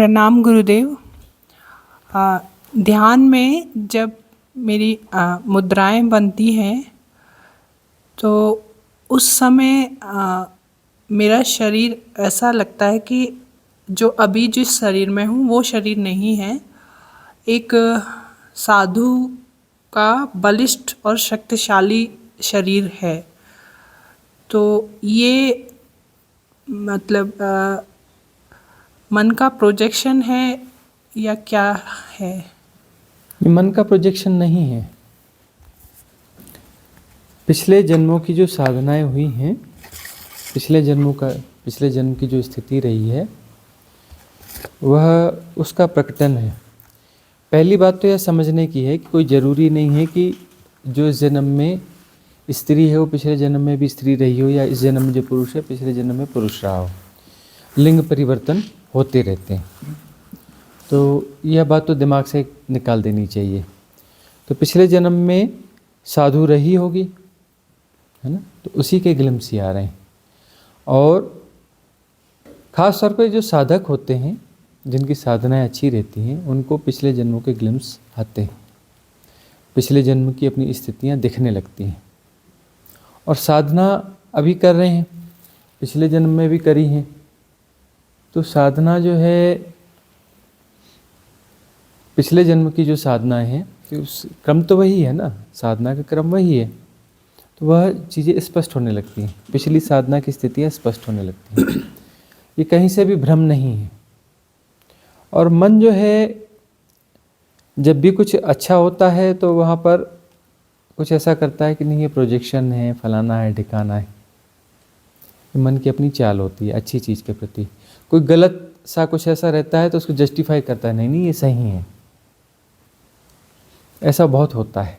प्रणाम गुरुदेव। ध्यान में जब मेरी मुद्राएं बनती हैं तो उस समय मेरा शरीर ऐसा लगता है कि जो अभी जिस शरीर में हूँ वो शरीर नहीं है, एक साधु का बलिष्ठ और शक्तिशाली शरीर है। तो ये मतलब मन का प्रोजेक्शन है या क्या है? ये मन का प्रोजेक्शन नहीं है। पिछले जन्मों की जो साधनाएं हुई हैं, पिछले जन्म की जो स्थिति रही है वह उसका प्रकटन है। पहली बात तो यह समझने की है कि कोई ज़रूरी नहीं है कि जो इस जन्म में स्त्री है वो पिछले जन्म में भी स्त्री रही हो, या इस जन्म में जो पुरुष है पिछले जन्म में पुरुष रहा हो। लिंग परिवर्तन होते रहते हैं, तो यह बात तो दिमाग से निकाल देनी चाहिए। तो पिछले जन्म में साधु रही होगी, है ना, तो उसी के ग्लिम्स ही आ रहे हैं। और ख़ास तौर पर जो साधक होते हैं, जिनकी साधनाएं अच्छी रहती हैं, उनको पिछले जन्मों के ग्लिम्स आते हैं, पिछले जन्म की अपनी स्थितियां दिखने लगती हैं। और साधना अभी कर रहे हैं, पिछले जन्म में भी करी हैं, तो साधना जो है, पिछले जन्म की जो साधनाएं हैं, तो उस क्रम तो वही है ना, साधना का क्रम वही है, तो वह चीज़ें स्पष्ट होने लगती हैं, पिछली साधना की स्थितियां स्पष्ट होने लगती हैं। ये कहीं से भी भ्रम नहीं है। और मन जो है, जब भी कुछ अच्छा होता है तो वहाँ पर कुछ ऐसा करता है कि नहीं ये प्रोजेक्शन है, फलाना है, ढिकाना है। मन की अपनी चाल होती है अच्छी चीज़ के प्रति। कोई गलत सा कुछ ऐसा रहता है तो उसको जस्टिफाई करता है, नहीं नहीं ये सही है। ऐसा बहुत होता है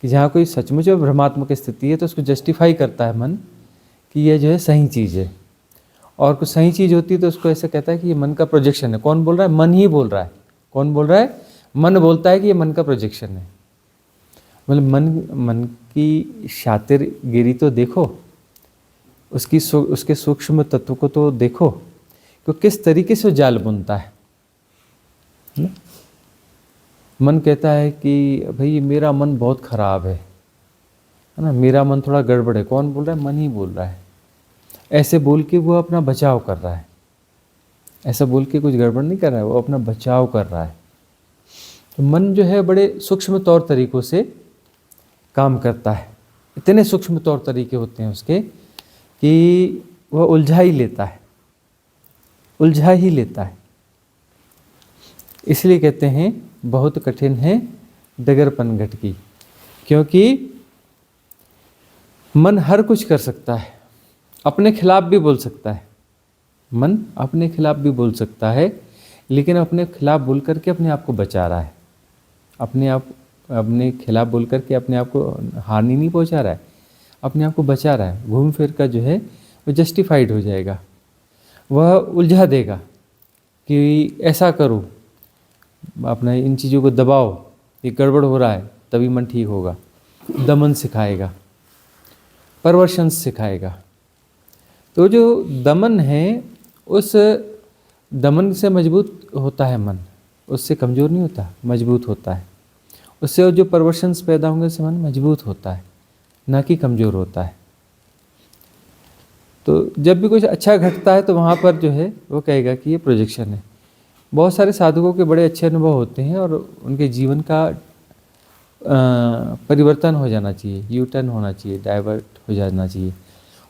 कि जहाँ कोई सचमुच में भ्रमात्मक स्थिति है तो उसको जस्टिफाई करता है मन कि ये जो है सही चीज़ है। और कुछ सही चीज़ होती है तो उसको ऐसा कहता है कि ये मन का प्रोजेक्शन है। कौन बोल रहा है? मन ही बोल रहा है। कौन बोल रहा है? मन बोलता है कि ये मन का प्रोजेक्शन है। मतलब मन की शातिरगिरी तो देखो, उसके सूक्ष्म तत्व को तो देखो कि किस तरीके से जाल बुनता है ना? मन कहता है कि भाई मेरा मन बहुत खराब है ना, मेरा मन थोड़ा गड़बड़ है। कौन बोल रहा है? मन ही बोल रहा है। ऐसे बोल के वो अपना बचाव कर रहा है, ऐसा बोल के कुछ गड़बड़ नहीं कर रहा है, वो अपना बचाव कर रहा है। तो मन जो है बड़े सूक्ष्म तौर तरीकों से काम करता है। इतने सूक्ष्म तौर तरीके होते हैं उसके कि वह उलझा ही लेता है। इसलिए कहते हैं बहुत कठिन है डगरपन घट की, क्योंकि मन हर कुछ कर सकता है, अपने खिलाफ भी बोल सकता है। मन अपने खिलाफ भी बोल सकता है, लेकिन अपने खिलाफ बोल करके अपने आप को बचा रहा है। अपने खिलाफ बोल करके अपने आप को हानि नहीं पहुंचा रहा है, अपने आप को बचा रहा है। घूम फिर कर जो है वो जस्टिफाइड हो जाएगा, वह उलझा देगा कि ऐसा करो, अपना इन चीज़ों को दबाओ, ये गड़बड़ हो रहा है, तभी मन ठीक होगा। दमन सिखाएगा, परवर्शन सिखाएगा। तो जो दमन है, उस दमन से मजबूत होता है मन, उससे कमज़ोर नहीं होता, मजबूत होता है। उससे जो परवर्शंस पैदा होंगे उससे मन मजबूत होता है, ना कि कमज़ोर होता है। तो जब भी कुछ अच्छा घटता है तो वहाँ पर जो है वो कहेगा कि ये प्रोजेक्शन है। बहुत सारे साधकों के बड़े अच्छे अनुभव होते हैं और उनके जीवन का परिवर्तन हो जाना चाहिए, यू टर्न होना चाहिए, डाइवर्ट हो जाना चाहिए।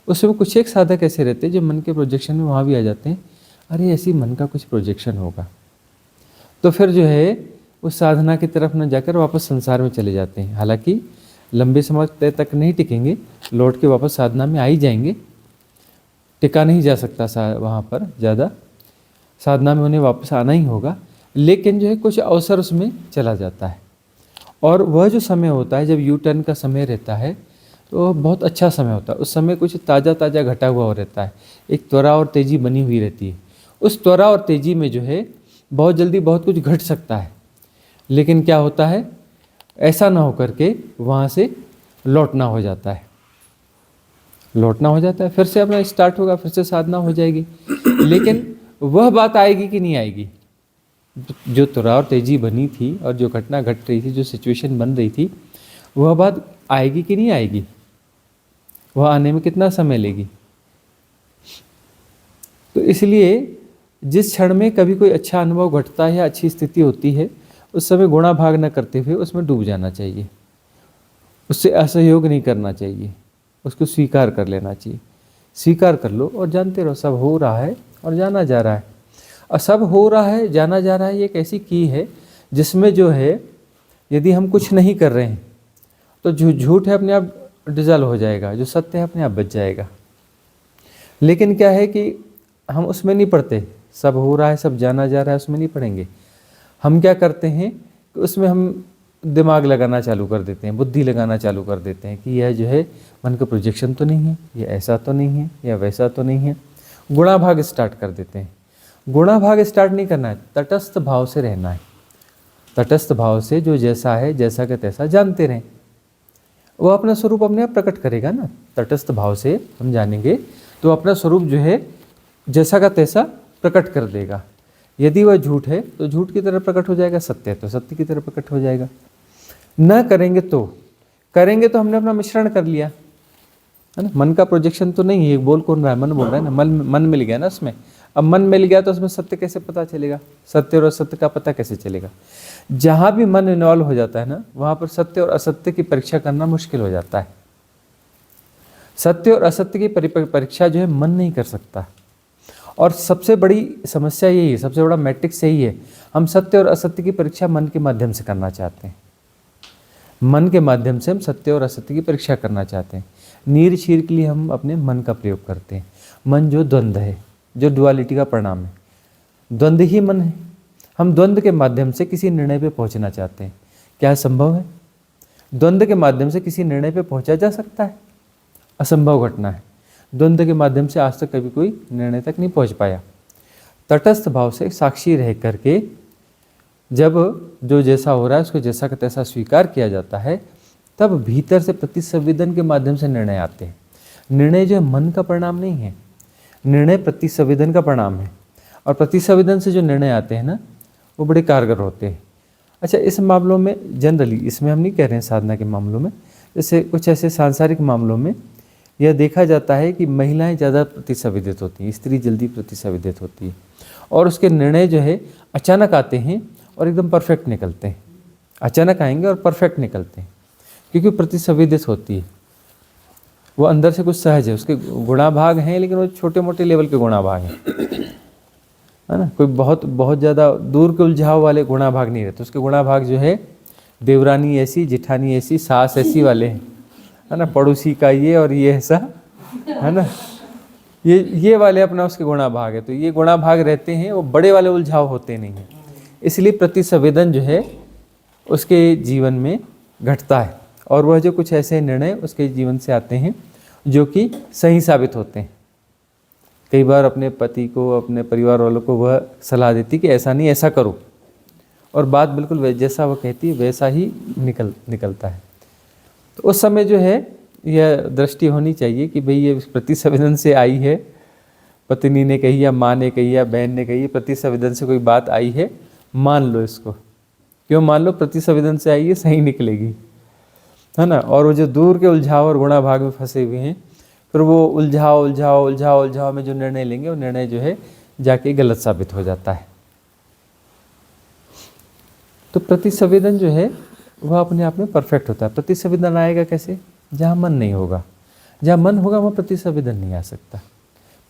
उसमें कुछ एक साधक ऐसे रहते हैं जो मन के प्रोजेक्शन में वहाँ भी आ जाते हैं, अरे ऐसी मन का कुछ प्रोजेक्शन होगा, तो फिर जो है उस साधना की तरफ न जाकर वापस संसार में चले जाते हैं। हालांकि लंबे समय तक नहीं टिकेंगे, लौट के वापस साधना में आ ही जाएंगे। टिका नहीं जा सकता वहाँ पर ज़्यादा, साधना में उन्हें वापस आना ही होगा, लेकिन जो है कुछ अवसर उसमें चला जाता है। और वह जो समय होता है जब यू टर्न का समय रहता है, तो बहुत अच्छा समय होता है। उस समय कुछ ताज़ा ताज़ा घटा हुआ रहता है, एक त्वरा और तेज़ी बनी हुई रहती है। उस त्वरा और तेज़ी में जो है बहुत जल्दी बहुत कुछ घट सकता है, लेकिन क्या होता है, ऐसा ना हो करके वहाँ से लौटना हो जाता है, फिर से अपना स्टार्ट होगा, फिर से साधना हो जाएगी। लेकिन वह बात आएगी कि नहीं आएगी, जो त्वरा और तेजी बनी थी और जो घटना घट रही थी, जो सिचुएशन बन रही थी, वह बात आएगी कि नहीं आएगी, वह आने में कितना समय लेगी। तो इसलिए जिस क्षण में कभी कोई अच्छा अनुभव घटता है या अच्छी स्थिति होती है, उस समय गुणा भाग न करते हुए उसमें डूब जाना चाहिए, उससे असहयोग नहीं करना चाहिए, उसको स्वीकार कर लेना चाहिए। स्वीकार कर लो और जानते रहो सब हो रहा है और जाना जा रहा है। और सब हो रहा है, जाना जा रहा है, ये एक ऐसी की है जिसमें जो है यदि हम कुछ नहीं कर रहे हैं तो जो झूठ है अपने आप डिजॉल्व हो जाएगा, जो सत्य है अपने आप बच जाएगा। लेकिन क्या है कि हम उसमें नहीं पढ़ते, सब हो रहा है, सब जाना जा रहा है, उसमें नहीं पढ़ेंगे। हम क्या करते हैं कि उसमें हम दिमाग लगाना चालू कर देते हैं, बुद्धि लगाना चालू कर देते हैं कि यह जो है मन का प्रोजेक्शन तो नहीं है, यह ऐसा तो नहीं है, या वैसा तो नहीं है। गुणा भाग स्टार्ट कर देते हैं। गुणा भाग स्टार्ट नहीं करना है, तटस्थ भाव से रहना है। तटस्थ भाव से जो जैसा है, जैसा का तैसा जानते रहें, वो अपना स्वरूप अपने आप प्रकट करेगा ना। तटस्थ भाव से हम जानेंगे तो अपना स्वरूप जो है जैसा का तैसा प्रकट कर देगा। यदि वह झूठ है तो झूठ की तरह प्रकट हो जाएगा, सत्य है तो सत्य की तरह प्रकट हो जाएगा। न करेंगे तो, करेंगे तो हमने अपना मिश्रण कर लिया, है ना। मन का प्रोजेक्शन तो नहीं है, बोल कौन रहा है, मन बोल रहा है ना। मन मिल गया ना उसमें। अब मन मिल गया तो उसमें सत्य कैसे पता चलेगा, सत्य और असत्य का पता कैसे चलेगा। जहाँ भी मन इन्वॉल्व हो जाता है ना, वहाँ पर सत्य और असत्य की परीक्षा करना मुश्किल हो जाता है। सत्य और असत्य की परीक्षा जो है मन नहीं कर सकता। और सबसे बड़ी समस्या यही है, सबसे बड़ा मैट्रिक्स यही है, हम सत्य और असत्य की परीक्षा मन के माध्यम से करना चाहते हैं। मन के माध्यम से हम सत्य और असत्य की परीक्षा करना चाहते हैं। नीर क्षीर के लिए हम अपने मन का प्रयोग करते हैं। मन जो द्वंद्व है, जो डुअलिटी का परिणाम है, द्वंद्व ही मन है। हम द्वंद्व के माध्यम से किसी निर्णय पे पहुंचना चाहते हैं। क्या संभव है? द्वंद्व के माध्यम से किसी निर्णय पे पहुंचा जा सकता है? असंभव घटना है। द्वंद्व के माध्यम से आज तक कभी कोई निर्णय तक नहीं पहुंच पाया। तटस्थ भाव से साक्षी रह करके जब जो जैसा हो रहा है उसको जैसा का तैसा स्वीकार किया जाता है, तब भीतर से प्रतिसंवेदन के माध्यम से निर्णय आते हैं। निर्णय जो है मन का परिणाम नहीं है, निर्णय प्रतिसंवेदन का परिणाम है। और प्रतिसंवेदन से जो निर्णय आते हैं ना, वो बड़े कारगर होते हैं। अच्छा, इस मामलों में जनरली, इसमें हम नहीं कह रहे हैं साधना के मामलों में, जैसे कुछ ऐसे सांसारिक मामलों में यह देखा जाता है कि महिलाएं ज़्यादा प्रतिसंवेदित होती हैं, स्त्री जल्दी प्रतिसंवेदित होती है, और उसके निर्णय जो है अचानक आते हैं और एकदम परफेक्ट निकलते हैं। अचानक आएंगे और परफेक्ट निकलते हैं, क्योंकि प्रतिसंवेदित होती है। वो अंदर से कुछ सहज है, उसके गुणा भाग हैं, लेकिन वो छोटे मोटे लेवल के गुणा भाग हैं, है ना। कोई बहुत ज़्यादा दूर के उलझाव वाले गुणा भाग नहीं रहते। उसके गुणा भाग जो है देवरानी ऐसी, जिठानी ऐसी, सास ऐसी वाले हैं, है ना। पड़ोसी का ये और ये ऐसा, है ना। ये वाले अपना उसके गुणा भाग है। तो ये गुणा भाग रहते हैं, वो बड़े वाले उलझाव होते नहीं हैं। इसलिए प्रतिसंवेदन जो है उसके जीवन में घटता है, और वह जो कुछ ऐसे निर्णय उसके जीवन से आते हैं जो कि सही साबित होते हैं। कई बार अपने पति को, अपने परिवार वालों को वह सलाह देती कि ऐसा नहीं, ऐसा करो, और बात बिल्कुल जैसा वह कहती है वैसा ही निकलता है। तो उस समय जो है यह दृष्टि होनी चाहिए कि भाई ये प्रतिसंवेदन से आई है, पत्नी ने कही या माँ ने कही या बहन ने कही, प्रतिसंवेदन से कोई बात आई है, मान लो इसको। क्यों मान लो? प्रतिसंवेदन से आई है, सही निकलेगी, है ना। और वो जो दूर के उलझाव और गुणा भाग में फंसे हुए हैं, फिर वो उलझाव में जो निर्णय लेंगे, वो निर्णय जो है जाके गलत साबित हो जाता है। तो प्रतिसंवेदन जो है वह अपने आप में परफेक्ट होता है। प्रतिसंवेदन आएगा कैसे? जहाँ मन नहीं होगा। जहाँ मन होगा वहाँ प्रतिसंवेदन नहीं आ सकता।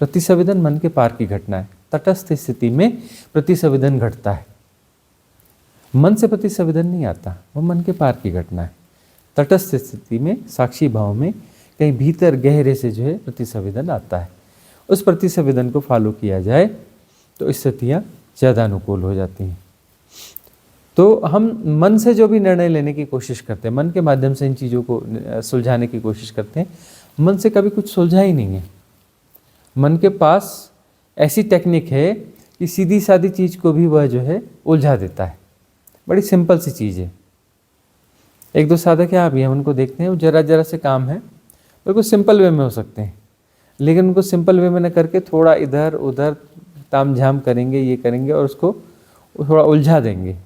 प्रतिसंवेदन मन के पार की घटना है। तटस्थ स्थिति में प्रतिसंवेदन घटता है, मन से प्रतिसंवेदन नहीं आता, वह मन के पार की घटना है। तटस्थ स्थिति में, साक्षी भाव में कहीं भीतर गहरे से जो है प्रतिसंवेदन आता है। उस प्रतिसंवेदन को फॉलो किया जाए तो स्थितियाँ ज़्यादा अनुकूल हो जाती हैं। तो हम मन से जो भी निर्णय लेने की कोशिश करते हैं, मन के माध्यम से इन चीज़ों को सुलझाने की कोशिश करते हैं, मन से कभी कुछ सुलझा ही नहीं है। मन के पास ऐसी टेक्निक है कि सीधी सादी चीज़ को भी वह जो है उलझा देता है। बड़ी सिंपल सी चीज़ है। एक दो साधक हैं, अभी हम उनको देखते हैं, वो जरा से काम है, बिल्कुल सिंपल वे में हो सकते हैं, लेकिन उनको सिंपल वे में न करके थोड़ा इधर उधर ताम झाम करेंगे, ये करेंगे, और उसको वो थोड़ा उलझा देंगे।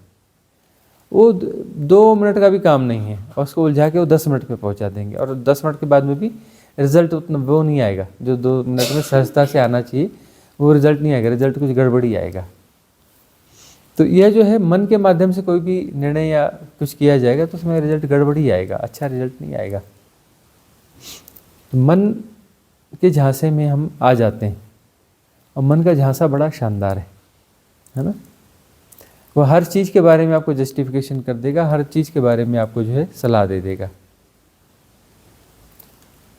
वो 2 मिनट का भी काम नहीं है और उसको उलझा के वो 10 मिनट पे पहुंचा देंगे, और 10 मिनट के बाद में भी रिजल्ट उतना वो नहीं आएगा जो 2 मिनट में सहजता से आना चाहिए, वो रिजल्ट नहीं आएगा, रिजल्ट कुछ गड़बड़ी आएगा। तो यह जो है मन के माध्यम से कोई भी निर्णय या कुछ किया जाएगा तो उसमें रिजल्ट गड़बड़ी आएगा, अच्छा रिजल्ट नहीं आएगा। तो मन के झांसे में हम आ जाते हैं, और मन का झांसा बड़ा शानदार है ना। वो हर चीज़ के बारे में आपको जस्टिफिकेशन कर देगा, हर चीज़ के बारे में आपको जो है सलाह दे देगा,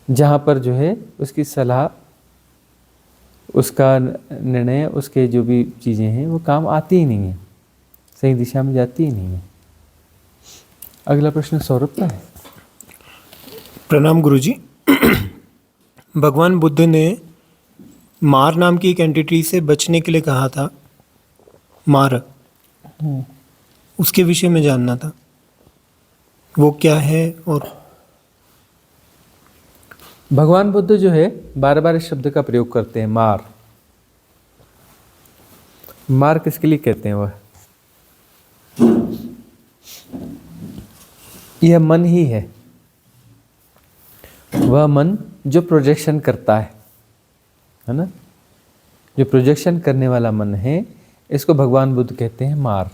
जहाँ पर जो है उसकी सलाह, उसका निर्णय, उसके जो भी चीज़ें हैं वो काम आती ही नहीं है, सही दिशा में जाती ही नहीं है। अगला प्रश्न सौरभ का है। प्रणाम गुरुजी। भगवान बुद्ध ने मार नाम की एक एंटिटी से बचने के लिए कहा था, मार, उसके विषय में जानना था, वो क्या है। और भगवान बुद्ध जो है बार बार इस शब्द का प्रयोग करते हैं, मार। मार किसके लिए कहते हैं? वह यह मन ही है, वह मन जो प्रोजेक्शन करता है ना, जो प्रोजेक्शन करने वाला मन है, इसको भगवान बुद्ध कहते हैं मार।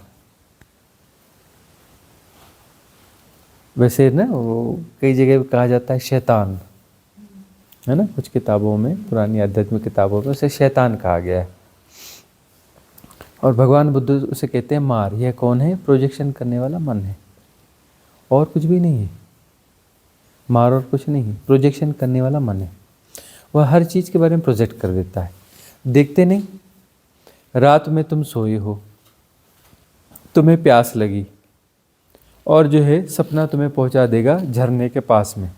वैसे ना वो कई जगह कहा जाता है शैतान, है ना, कुछ किताबों में, पुरानी आध्यात्मिक किताबों में उसे शैतान कहा गया है, और भगवान बुद्ध उसे कहते हैं मार। यह कौन है? प्रोजेक्शन करने वाला मन है, और कुछ भी नहीं है। मार और कुछ नहीं, प्रोजेक्शन करने वाला मन है। वह हर चीज़ के बारे में प्रोजेक्ट कर देता है। देखते नहीं, रात में तुम सोए हो, तुम्हें प्यास लगी, और जो है सपना तुम्हें पहुंचा देगा झरने के पास में,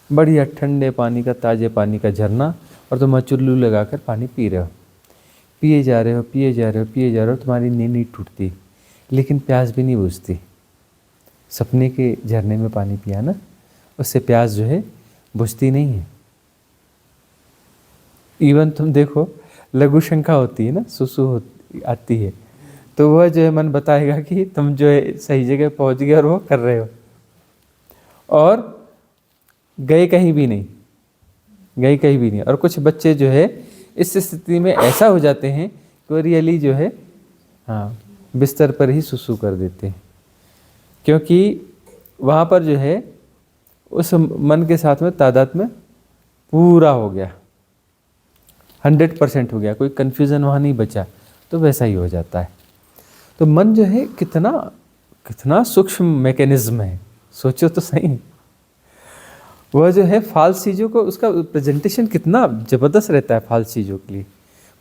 बढ़िया ठंडे पानी का, ताज़े पानी का झरना, और तुम चुल्लू लगाकर पानी पी रहे हो, पिए जा रहे हो, पिए जा रहे हो, पिए जा रहे हो, तुम्हारी नींद नहीं टूटती, लेकिन प्यास भी नहीं बुझती। सपने के झरने में पानी पिया ना, उससे प्यास जो है बुझती नहीं है। इवन तुम देखो, लघु शंका होती है ना, सुसु आती है, तो वह जो है मन बताएगा कि तुम जो है सही जगह पहुंच गए और वो कर रहे हो, और गए कहीं भी नहीं, गए कहीं भी नहीं। और कुछ बच्चे जो है इस स्थिति में ऐसा हो जाते हैं कि वो रियली जो है बिस्तर पर ही सुसु कर देते हैं, क्योंकि वहाँ पर जो है उस मन के साथ में तादात्म्य पूरा हो गया, 100% हो गया, कोई कन्फ्यूज़न वहाँ नहीं बचा, तो वैसा ही हो जाता है। तो मन जो है कितना सूक्ष्म मैकेनिज्म है, सोचो तो सही। वह जो है फाल्स चीज़ों को, उसका प्रेजेंटेशन कितना ज़बरदस्त रहता है फाल्स चीज़ों के लिए।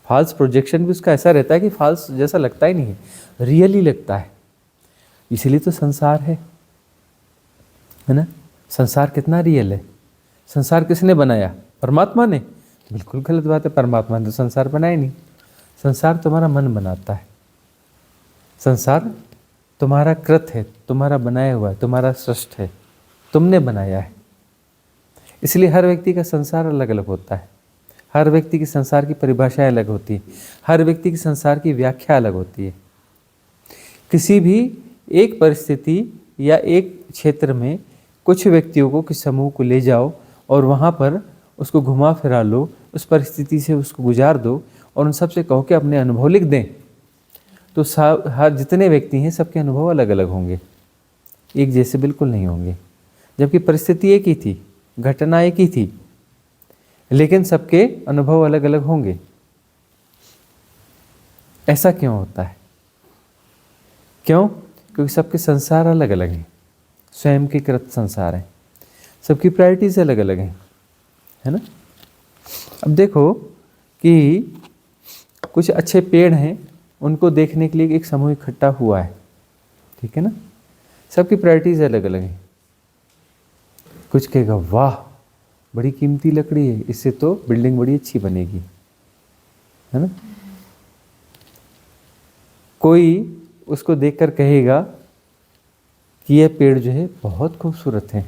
फाल्स प्रोजेक्शन भी उसका ऐसा रहता है कि फाल्स जैसा लगता ही नहीं है, रियली लगता है। इसीलिए तो संसार है ना। संसार कितना रियल है। संसार किसने बनाया? परमात्मा ने? बिल्कुल गलत बात है, परमात्मा ने तो संसार बनाया नहीं। संसार तुम्हारा मन बनाता है, संसार तुम्हारा कृत है, तुम्हारा बनाया हुआ है, तुम्हारा सृष्ट है, तुमने बनाया है। इसलिए हर व्यक्ति का संसार अलग अलग होता है, हर व्यक्ति की संसार की परिभाषाएं अलग होती है, हर व्यक्ति की संसार की व्याख्या अलग होती है। किसी भी एक परिस्थिति या एक क्षेत्र में कुछ व्यक्तियों को, किस समूह को ले जाओ और वहाँ पर उसको घुमा फिरा लो, उस परिस्थिति से उसको गुजार दो, और उन सब से कहो कि अपने अनुभव लिख दें, तो हर जितने व्यक्ति हैं सबके अनुभव अलग अलग होंगे, एक जैसे बिल्कुल नहीं होंगे। जबकि परिस्थिति एक ही थी, घटना एक ही थी, लेकिन सबके अनुभव अलग अलग होंगे। ऐसा क्यों होता है? क्यों? क्योंकि सबके संसार अलग अलग हैं, स्वयं के कृत संसार हैं, सबकी प्रायोरिटीज अलग अलग हैं, है ना। अब देखो कि कुछ अच्छे पेड़ हैं, उनको देखने के लिए एक समूह इकट्ठा हुआ है, ठीक है ना। सबकी प्रायोरिटीज अलग अलग हैं। कुछ कहेगा वाह बड़ी कीमती लकड़ी है, इससे तो बिल्डिंग बड़ी अच्छी बनेगी, है ना। कोई उसको देखकर कहेगा कि यह पेड़ जो है बहुत खूबसूरत है,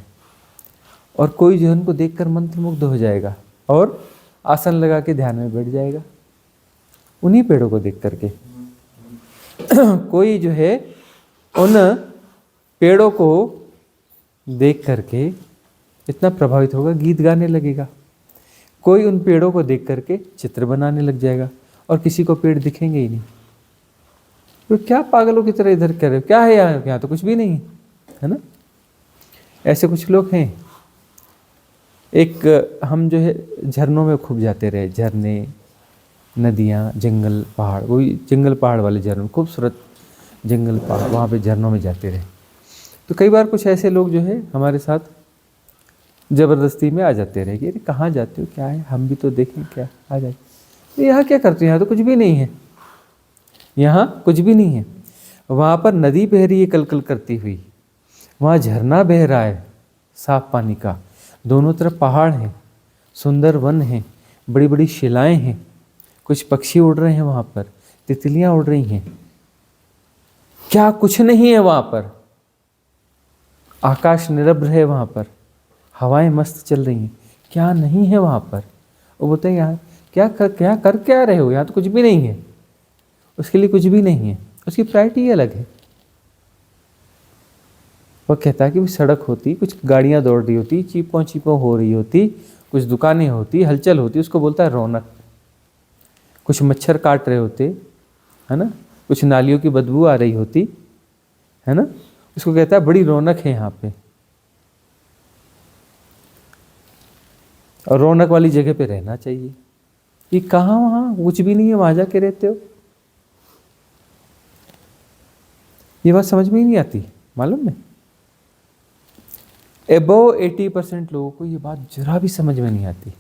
और कोई जो है उनको देखकर मंत्रमुग्ध हो जाएगा और आसन लगा के ध्यान में बैठ जाएगा उन्हीं पेड़ों को देख करके। कोई जो है उन पेड़ों को देख करके इतना प्रभावित होगा, गीत गाने लगेगा। कोई उन पेड़ों को देख करके चित्र बनाने लग जाएगा, और किसी को पेड़ दिखेंगे ही नहीं। तो क्या पागलों की तरह इधर कर रहे हो, क्या है यहाँ, यहाँ तो कुछ भी नहीं है ना। ऐसे कुछ लोग हैं। एक हम जो है झरनों में खूब जाते रहे, झरने, नदियाँ, जंगल, पहाड़, वही जंगल पहाड़ वाले झरने, खूबसूरत जंगल पहाड़, वहाँ पे झरनों में जाते रहे। तो कई बार कुछ ऐसे लोग जो है हमारे साथ ज़बरदस्ती में आ जाते रहे कि अरे कहाँ जाते हो, क्या है, हम भी तो देखें, क्या आ जाए। तो यहाँ क्या करते हो, यहाँ तो कुछ भी नहीं है, यहाँ कुछ भी नहीं है। वहाँ पर नदी बह रही है कलकल करती हुई, वहाँ झरना बह रहा है साफ पानी का, दोनों तरफ पहाड़ हैं, सुंदर वन हैं, बड़ी बड़ी शिलाएं हैं, कुछ पक्षी उड़ रहे हैं वहाँ पर, तितलियाँ उड़ रही हैं। क्या कुछ नहीं है वहाँ पर, आकाश निरभ्र है वहाँ पर, हवाएं मस्त चल रही हैं, क्या नहीं है वहाँ पर। वो बोलते हैं यहाँ क्या कर रहे हो, यहाँ तो कुछ भी नहीं है। उसके लिए कुछ भी नहीं है, उसकी प्रायोरिटी अलग है। वह कहता है कि सड़क होती, कुछ गाड़ियाँ दौड़ रही होती, चीपों चीपों हो रही होती, कुछ दुकानें होती, हलचल होती, उसको बोलता है रौनक। कुछ मच्छर काट रहे होते, है ना, कुछ नालियों की बदबू आ रही होती, है ना, उसको कहता है बड़ी रौनक है यहाँ पे। और रौनक वाली जगह पे रहना चाहिए। ये कहाँ, वहाँ कुछ भी नहीं है, वहाँ जाके रहते हो। ये बात समझ में ही नहीं आती, मालूम है। अबव 80% लोगों को ये बात जरा भी समझ में नहीं आती।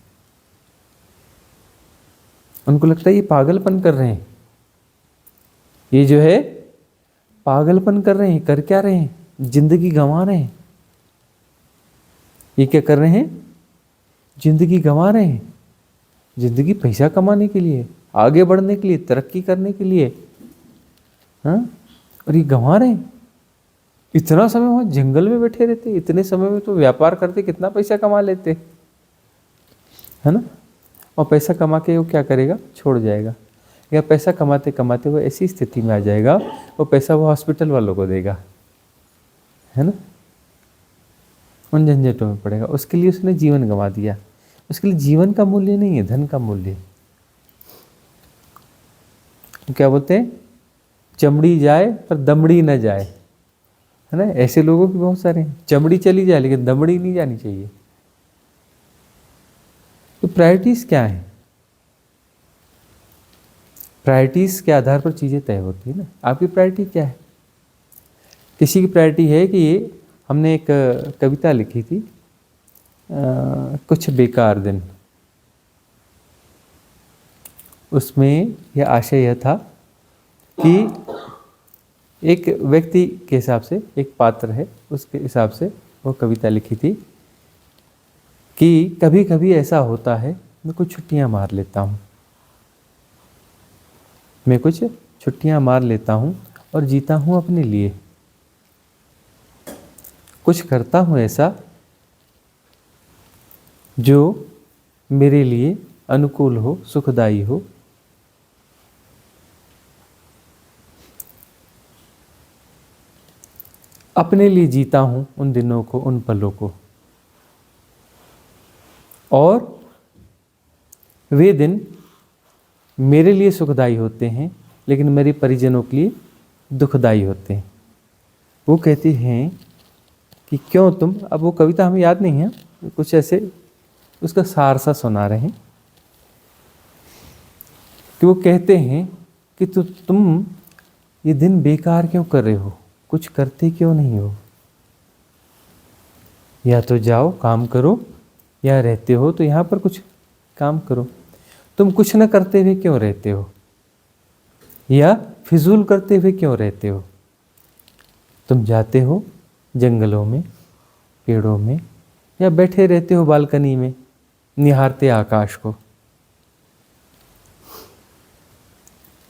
उनको लगता है ये पागलपन कर रहे हैं, ये जो है पागलपन कर रहे हैं। कर क्या रहे हैं, जिंदगी गंवा रहे हैं। ये क्या कर रहे हैं, जिंदगी गंवा रहे हैं। जिंदगी पैसा कमाने के लिए, आगे बढ़ने के लिए, तरक्की करने के लिए, हाँ, और ये गंवा रहे हैं। इतना समय वहाँ जंगल में बैठे रहते, इतने समय में तो व्यापार करते, कितना पैसा कमा लेते, है ना। और पैसा कमा के वो क्या करेगा, छोड़ जाएगा, या पैसा कमाते कमाते वो ऐसी स्थिति में आ जाएगा, वो पैसा वो हॉस्पिटल वालों को देगा, है ना, उन झंझटों में पड़ेगा। उसके लिए उसने जीवन गंवा दिया। उसके लिए जीवन का मूल्य नहीं है, धन का मूल्य है। क्या बोलते हैं, चमड़ी जाए पर दमड़ी न जाए, है ना। ऐसे लोगों भी बहुत सारे हैं, चमड़ी चली जाए लेकिन दमड़ी नहीं जानी चाहिए। तो प्रायोरिटीज क्या है, प्रायोरिटीज के आधार पर चीज़ें तय होती है ना। आपकी प्रायोरिटी क्या है। किसी की प्रायोरिटी है कि ये, हमने एक कविता लिखी थी, कुछ बेकार दिन। उसमें यह आशय यह था कि एक व्यक्ति के हिसाब से, एक पात्र है, उसके हिसाब से वो कविता लिखी थी कि कभी कभी ऐसा होता है मैं कुछ छुट्टियां मार लेता हूँ, मैं कुछ छुट्टियां मार लेता हूँ और जीता हूँ अपने लिए। कुछ करता हूँ ऐसा जो मेरे लिए अनुकूल हो, सुखदायी हो। अपने लिए जीता हूँ उन दिनों को, उन पलों को, और वे दिन मेरे लिए सुखदायी होते हैं लेकिन मेरे परिजनों के लिए दुखदायी होते हैं। वो कहती हैं कि क्यों तुम, अब वो कविता हमें याद नहीं है, कुछ ऐसे उसका सार सा सुना रहे हैं कि वो कहते हैं कि तुम ये दिन बेकार क्यों कर रहे हो, कुछ करते क्यों नहीं हो। या तो जाओ काम करो, या रहते हो तो यहाँ पर कुछ काम करो। तुम कुछ न करते हुए क्यों रहते हो, या फिजूल करते हुए क्यों रहते हो। तुम जाते हो जंगलों में, पेड़ों में, या बैठे रहते हो बालकनी में निहारते आकाश को।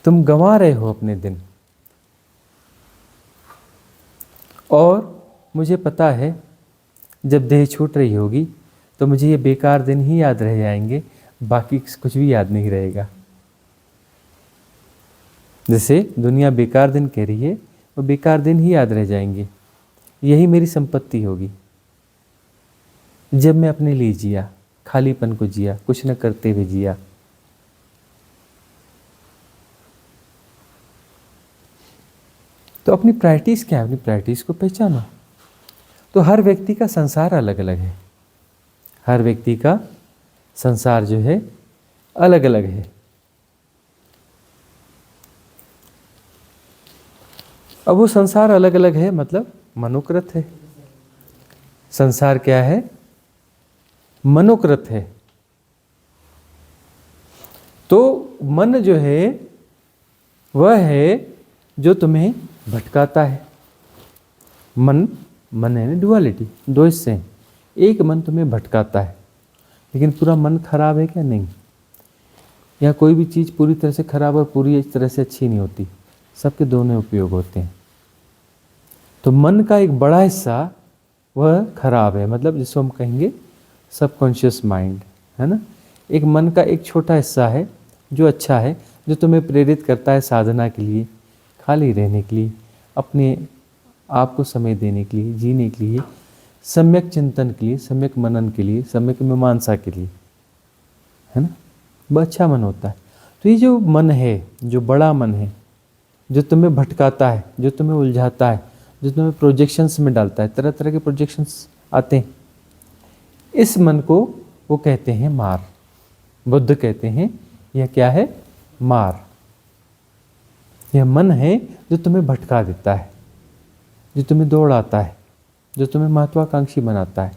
तुम गंवा रहे हो अपने दिन। और मुझे पता है जब देह छूट रही होगी तो मुझे ये बेकार दिन ही याद रह जाएंगे, बाकी कुछ भी याद नहीं रहेगा। जैसे दुनिया बेकार दिन कह रही है, वो बेकार दिन ही याद रह जाएंगे। यही मेरी संपत्ति होगी जब मैं अपने लिए जिया, खालीपन को जिया, कुछ न करते हुए जिया। तो अपनी प्रायोरिटीज क्या है, अपनी प्रायोरिटीज को पहचानो। तो हर व्यक्ति का संसार अलग अलग है, हर व्यक्ति का संसार जो है अलग अलग है। अब वो संसार अलग अलग है मतलब मनोकृत है। संसार क्या है? मनोकृत है। तो मन जो है वह है जो तुम्हें भटकाता है। मन है ना, डुअलिटी, दो हिस्से हैं। एक मन तुम्हें भटकाता है, लेकिन पूरा मन खराब है क्या? नहीं। या कोई भी चीज़ पूरी तरह से खराब और पूरी तरह से अच्छी नहीं होती, सबके दोनों उपयोग होते हैं। तो मन का एक बड़ा हिस्सा वह खराब है, मतलब जिसको हम कहेंगे सबकॉन्शियस माइंड, है ना। एक मन का एक छोटा हिस्सा है जो अच्छा है, जो तुम्हें प्रेरित करता है साधना के लिए, खाली रहने के लिए, अपने आप को समय देने के लिए, जीने के लिए, सम्यक चिंतन के लिए, सम्यक मनन के लिए, सम्यक मीमांसा के लिए, है ना। वह अच्छा मन होता है। तो ये जो मन है, जो बड़ा मन है, जो तुम्हें भटकाता है, जो तुम्हें उलझाता है, जो तुम्हें प्रोजेक्शंस में डालता है, तरह तरह के प्रोजेक्शंस आते हैं, इस मन को वो कहते हैं मार। बुद्ध कहते हैं यह क्या है? मार। यह मन है जो तुम्हें भटका देता है, जो तुम्हें दौड़ाता है, जो तुम्हें महत्वाकांक्षी बनाता है,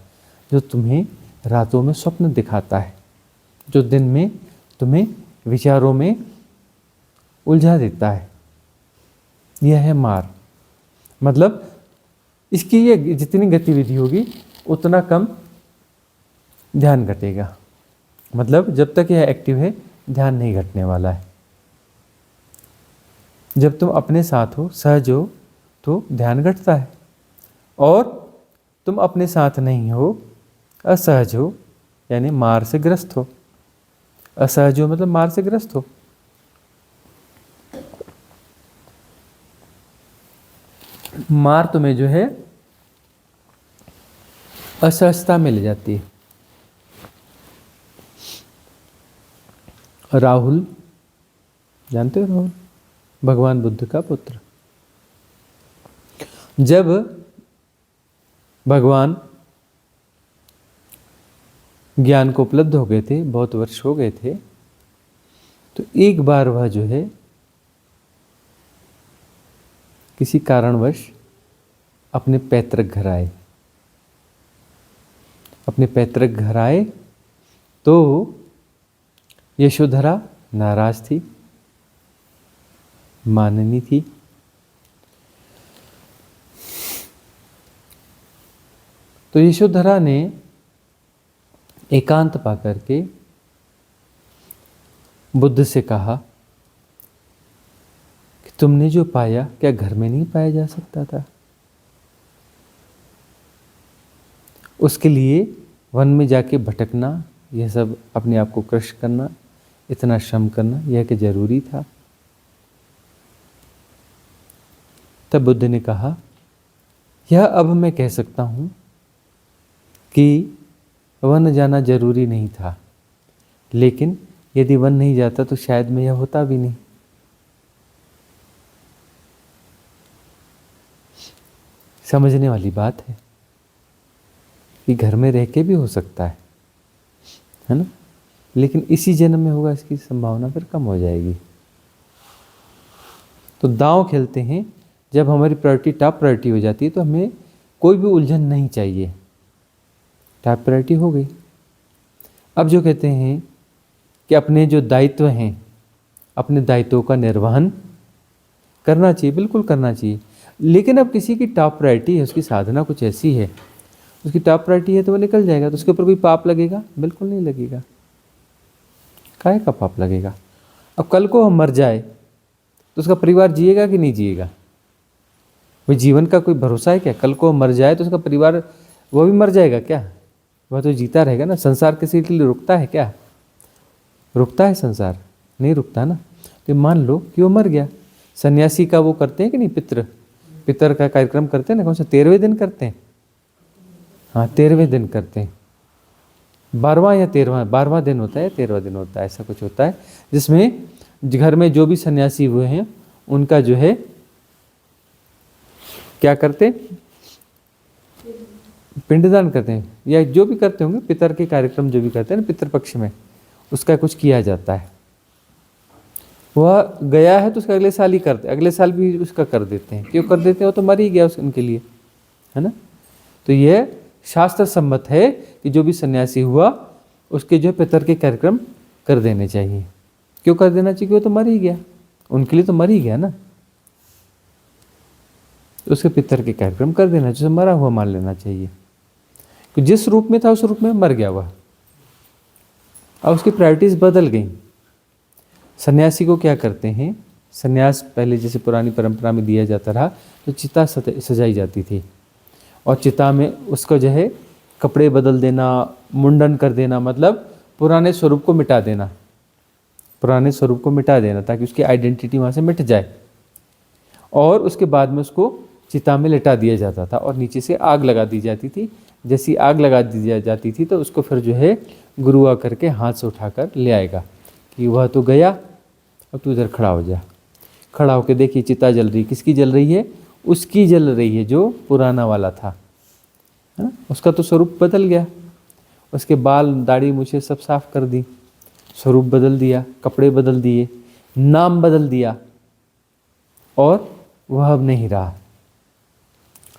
जो तुम्हें रातों में स्वप्न दिखाता है, जो दिन में तुम्हें विचारों में उलझा देता है। यह है मार। मतलब इसकी ये जितनी गतिविधि होगी उतना कम ध्यान घटेगा। मतलब जब तक यह एक्टिव है ध्यान नहीं घटने वाला है। जब तुम अपने साथ हो, सहज हो, तो ध्यान घटता है, और तुम अपने साथ नहीं हो, असहज हो, यानी मार से ग्रस्त हो। असहज हो मतलब मार से ग्रस्त हो। मार तुम्हें जो है असहजता में ले जाती है। राहुल, जानते हो राहुल? भगवान बुद्ध का पुत्र। जब भगवान ज्ञान को उपलब्ध हो गए थे, बहुत वर्ष हो गए थे, तो एक बार वह जो है किसी कारणवश अपने पैतृक घर आए। अपने पैतृक घर आए तो यशोधरा नाराज थी, माननी थी। तो यशोधरा ने एकांत पा करके बुद्ध से कहा कि तुमने जो पाया क्या घर में नहीं पाया जा सकता था? उसके लिए वन में जाके भटकना, यह सब अपने आप को क्रश करना, इतना श्रम करना, यह कि जरूरी था? तब बुद्ध ने कहा, यह अब मैं कह सकता हूं कि वन जाना जरूरी नहीं था, लेकिन यदि वन नहीं जाता तो शायद मैं यह होता भी नहीं। समझने वाली बात है कि घर में रह के भी हो सकता है ना, लेकिन इसी जन्म में होगा इसकी संभावना फिर कम हो जाएगी। तो दांव खेलते हैं, जब हमारी प्रायोरिटी टॉप प्रायोरिटी हो जाती है तो हमें कोई भी उलझन नहीं चाहिए, टॉप प्रायोरिटी हो गई। अब जो कहते हैं कि अपने जो दायित्व हैं, अपने दायित्वों का निर्वहन करना चाहिए, बिल्कुल करना चाहिए। लेकिन अब किसी की टॉप प्रायोरिटी है, उसकी साधना कुछ ऐसी है, उसकी टॉप प्रायोरिटी है तो वो निकल जाएगा, तो उसके ऊपर कोई पाप लगेगा? बिल्कुल नहीं लगेगा। काहे का पाप लगेगा? अब कल को हम मर जाए तो उसका परिवार जिएगा कि नहीं जिएगा? भाई जीवन का कोई भरोसा है क्या? कल को मर जाए तो उसका परिवार वो भी मर जाएगा क्या? वह तो जीता रहेगा ना। संसार किसी के लिए रुकता है क्या? रुकता है संसार? नहीं रुकता ना। तो मान लो कि वो मर गया, सन्यासी का वो करते हैं कि नहीं, पितर का कार्यक्रम करते हैं ना, कौन सा 13वें दिन करते हैं? हाँ 13वें दिन करते हैं, 12वां या 12वां दिन होता है, 13वां दिन होता है, ऐसा कुछ होता है, जिसमें घर में जो भी सन्यासी हुए हैं उनका जो है क्या करते, पिंडदान करते हैं, या जो भी करते होंगे पितर के कार्यक्रम जो भी करते हैं ना पितृपक्ष में, उसका कुछ किया जाता है। वह गया है तो उसका अगले साल ही करते, अगले साल भी उसका कर देते हैं। क्यों कर देते हैं? वो तो मर ही गया उनके लिए, है ना। तो यह शास्त्र सम्मत है कि जो भी सन्यासी हुआ उसके जो पितर के कार्यक्रम कर देने चाहिए। क्यों कर देना चाहिए? वो तो मर ही गया, उनके लिए तो मर ही गया ना, तो उसके पितर के कार्यक्रम कर देना चाहिए, मरा हुआ मान लेना चाहिए कि जिस रूप में था उस रूप में मर गया वह। अब उसकी प्रायोरिटीज बदल गई। सन्यासी को क्या करते हैं, सन्यास पहले जैसे पुरानी परंपरा में दिया जाता रहा तो चिता सजाई जाती थी, और चिता में उसको जो है कपड़े बदल देना, मुंडन कर देना, मतलब पुराने स्वरूप को मिटा देना, पुराने स्वरूप को मिटा देना ताकि उसकी आइडेंटिटी वहाँ से मिट जाए। और उसके बाद में उसको चिता में लिटा दिया जाता था और नीचे से आग लगा दी जाती थी। जैसी आग लगा दी जाती थी तो उसको फिर जो है गुरु आकर के हाथ से उठाकर ले आएगा कि वह तो गया, अब तू इधर खड़ा हो जा। खड़ा होकर देखिए चिता जल रही, किसकी जल रही है? उसकी जल रही है जो पुराना वाला था, है ना। उसका तो स्वरूप बदल गया, उसके बाल दाढ़ी मूछें सब साफ कर दी, स्वरूप बदल दिया, कपड़े बदल दिए, नाम बदल दिया, और वह अब नहीं रहा।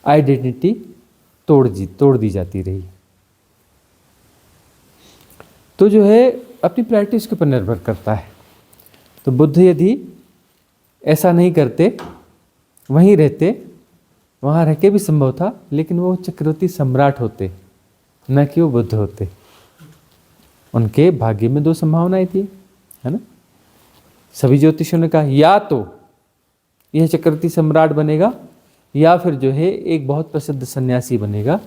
आइडेंटिटी तोड़ दी जाती रही। तो जो है अपनी प्रैक्टिस के ऊपर निर्भर करता है। तो बुद्ध यदि ऐसा नहीं करते, वहीं रहते, वहाँ रह के भी संभव था, लेकिन वो चक्रवर्ती सम्राट होते, न कि वो बुद्ध होते। उनके भाग्य में दो संभावनाएं थी, है ना। सभी ज्योतिषियों ने कहा या तो यह चक्रवर्ती सम्राट बनेगा या फिर जो है एक बहुत प्रसिद्ध सन्यासी बनेगा,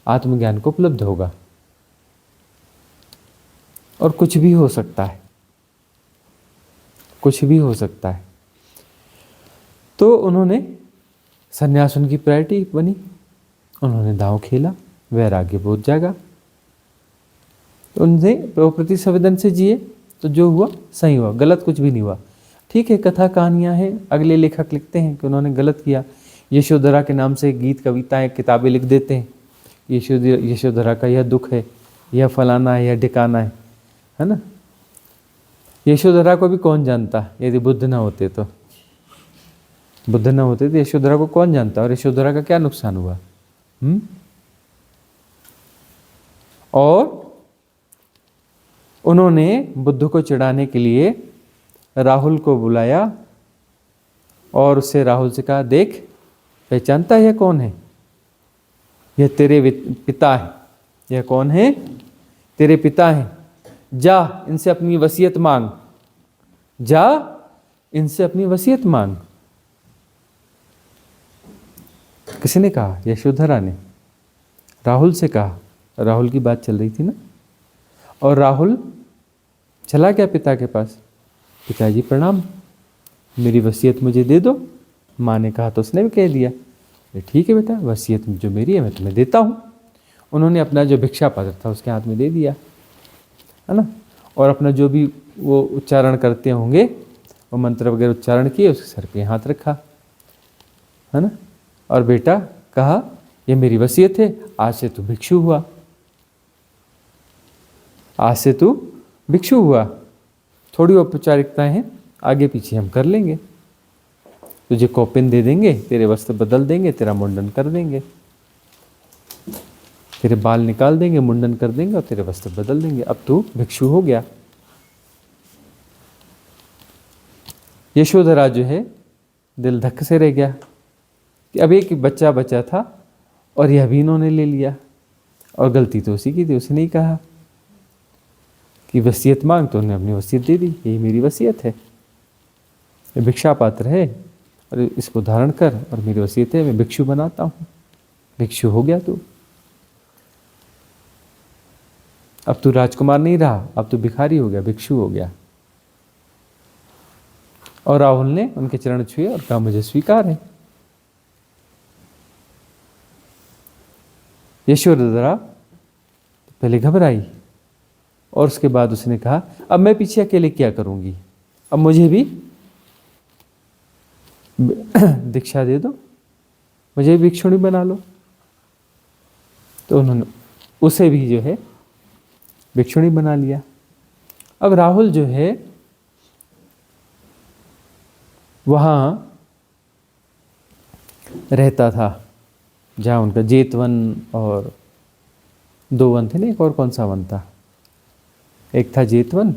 आत्मज्ञान को उपलब्ध होगा, और कुछ भी हो सकता है, कुछ भी हो सकता है। तो उन्होंने सन्यास उनकी प्रायोरिटी बनी, उन्होंने दांव खेला, वैराग्य बोध जागा, तो उनसे प्रति संवेदन से जिए, तो जो हुआ सही हुआ, गलत कुछ भी नहीं हुआ। ठीक है, कथा कहानियाँ हैं, अगले लेखक लिखते हैं कि उन्होंने गलत किया, यशोधरा के नाम से गीत कविताएं किताबें लिख देते हैं, यशोधरा का यह दुख है, यह फलाना है, यह ढिकाना है ना। यशोधरा को भी कौन जानता यदि बुद्ध ना होते तो, बुद्ध ना होते तो यशोधरा को कौन जानता, और यशोधरा का क्या नुकसान हुआ। और उन्होंने बुद्ध को चिढ़ाने के लिए राहुल को बुलाया और उससे राहुल से कहा, देख पहचानता है यह कौन है? यह तेरे पिता है। यह कौन है? तेरे पिता हैं। जा इनसे अपनी वसीयत मांग, जा इनसे अपनी वसीयत मांग। किसने कहा? यशोधरा ने राहुल से कहा। राहुल की बात चल रही थी ना, और राहुल चला गया पिता के पास, पिताजी प्रणाम, मेरी वसीयत मुझे दे दो। माँ ने कहा तो उसने भी कह दिया, ठीक है बेटा, वसीयत जो मेरी है मैं तुम्हें देता हूँ। उन्होंने अपना जो भिक्षा पात्र था उसके हाथ में दे दिया, है ना, और अपना जो भी वो उच्चारण करते होंगे, वो मंत्र वगैरह उच्चारण किए, उसके सर पे हाथ रखा, है ना, और बेटा कहा, ये मेरी वसीयत है, आज से तू भिक्षु हुआ, आज से तू भिक्षु हुआ। थोड़ी औपचारिकताएं हैं, आगे पीछे हम कर लेंगे, तुझे कौपिन दे देंगे, तेरे वस्त्र बदल देंगे, तेरा मुंडन कर देंगे, तेरे बाल निकाल देंगे, मुंडन कर देंगे और तेरे वस्त्र बदल देंगे, अब तू भिक्षु हो गया। यशोधरा जो है दिल धक्के से रह गया कि अब एक बच्चा बचा था और यह भी इन्होंने ले लिया, और गलती तो उसी की थी, उसने नहीं कहा कि वसीयत मांग, तो उन्होंने अपनी वसीयत दे दी, यही मेरी वसीयत है, ये भिक्षा पात्र है और इसको धारण कर, और मेरी वसीयत है, मैं भिक्षु बनाता हूँ। भिक्षु हो गया तू, अब तू राजकुमार नहीं रहा, अब तू भिखारी हो गया, भिक्षु हो गया। और राहुल ने उनके चरण छुए और कहा मुझे स्वीकार है। यशोधरा पहले घबराई और उसके बाद उसने कहा अब मैं पीछे अकेले क्या करूंगी, अब मुझे भी दीक्षा दे दो, मुझे भिक्षुणी बना लो। तो उन्होंने उसे भी जो है भिक्षुणी बना लिया। अब राहुल जो है वहाँ रहता था जहाँ उनका जेतवन और 2 वन थे ना, एक और कौन सा वन था, एक था जेतवन,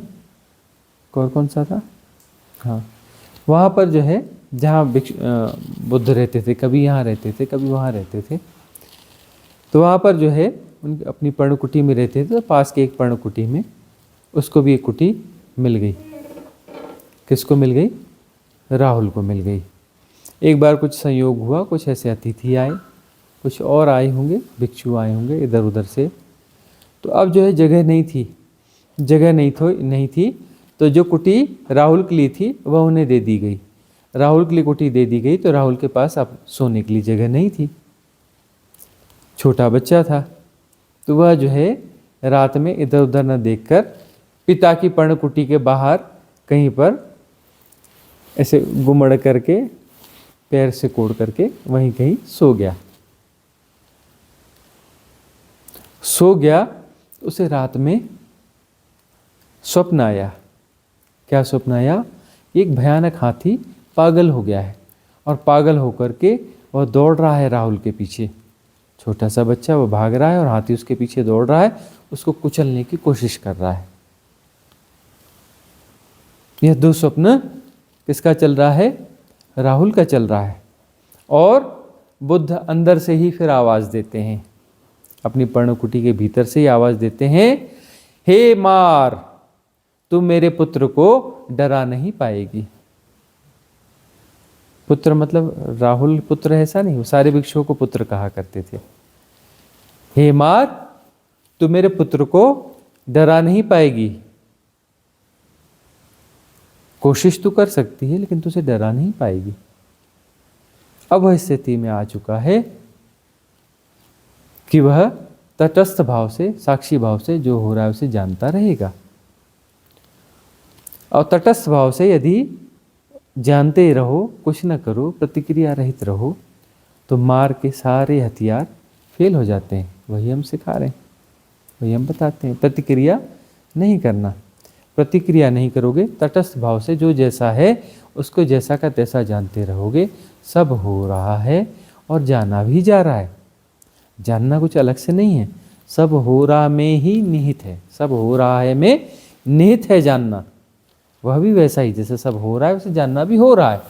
और कौन सा था, हाँ वहाँ पर जो है जहाँ बुद्ध रहते थे, कभी यहाँ रहते थे कभी वहाँ रहते थे। तो वहाँ पर जो है उनकी अपनी पर्णकुटी में रहते थे। तो पास के एक पर्णकुटी में उसको भी एक कुटी मिल गई। किसको मिल गई? राहुल को मिल गई। एक बार कुछ संयोग हुआ, कुछ ऐसे अतिथि आए, कुछ और आए होंगे, भिक्षु आए होंगे इधर उधर से। तो अब जो है जगह नहीं थी, तो जो कुटी राहुल के लिए थी वह उन्हें दे दी गई। राहुल के लिए कुटी दे दी गई तो राहुल के पास अब सोने के लिए जगह नहीं थी, छोटा बच्चा था। तो वह जो है रात में इधर उधर न देखकर पिता की पर्णकुटी के बाहर कहीं पर ऐसे गुमड़ करके पैर से कोड़ करके वहीं कहीं सो गया। उसे रात में स्वप्न आया। क्या स्वप्न आया? एक भयानक हाथी पागल हो गया है और पागल होकर के वह दौड़ रहा है राहुल के पीछे। छोटा सा बच्चा वो भाग रहा है और हाथी उसके पीछे दौड़ रहा है, उसको कुचलने की कोशिश कर रहा है। यह दुःस्वप्न किसका चल रहा है? राहुल का चल रहा है। और बुद्ध अंदर से ही फिर आवाज देते हैं, अपनी पर्णकुटी के भीतर से ही आवाज देते हैं, हे मार, तुम मेरे पुत्र को डरा नहीं पाएगी। पुत्र मतलब राहुल पुत्र ऐसा नहीं, वो सारे भिक्षुओं को पुत्र कहा करते थे। हे मार, तू मेरे पुत्र को डरा नहीं पाएगी। कोशिश तो कर सकती है लेकिन तुझे डरा नहीं पाएगी। अब वह स्थिति में आ चुका है कि वह तटस्थ भाव से, साक्षी भाव से जो हो रहा है उसे जानता रहेगा। और तटस्थ भाव से यदि जानते रहो, कुछ न करो, प्रतिक्रिया रहित रहो, तो मार के सारे हथियार फेल हो जाते हैं। वही हम सिखा रहे हैं, वही हम बताते हैं, प्रतिक्रिया नहीं करना। प्रतिक्रिया नहीं करोगे, तटस्थ भाव से जो जैसा है उसको जैसा का तैसा जानते रहोगे। सब हो रहा है और जाना भी जा रहा है। जानना कुछ अलग से नहीं है, सब हो रहा में ही निहित है। सब हो रहा है में निहित है जानना। वह भी वैसा ही, जैसे सब हो रहा है वैसे जानना भी हो रहा है।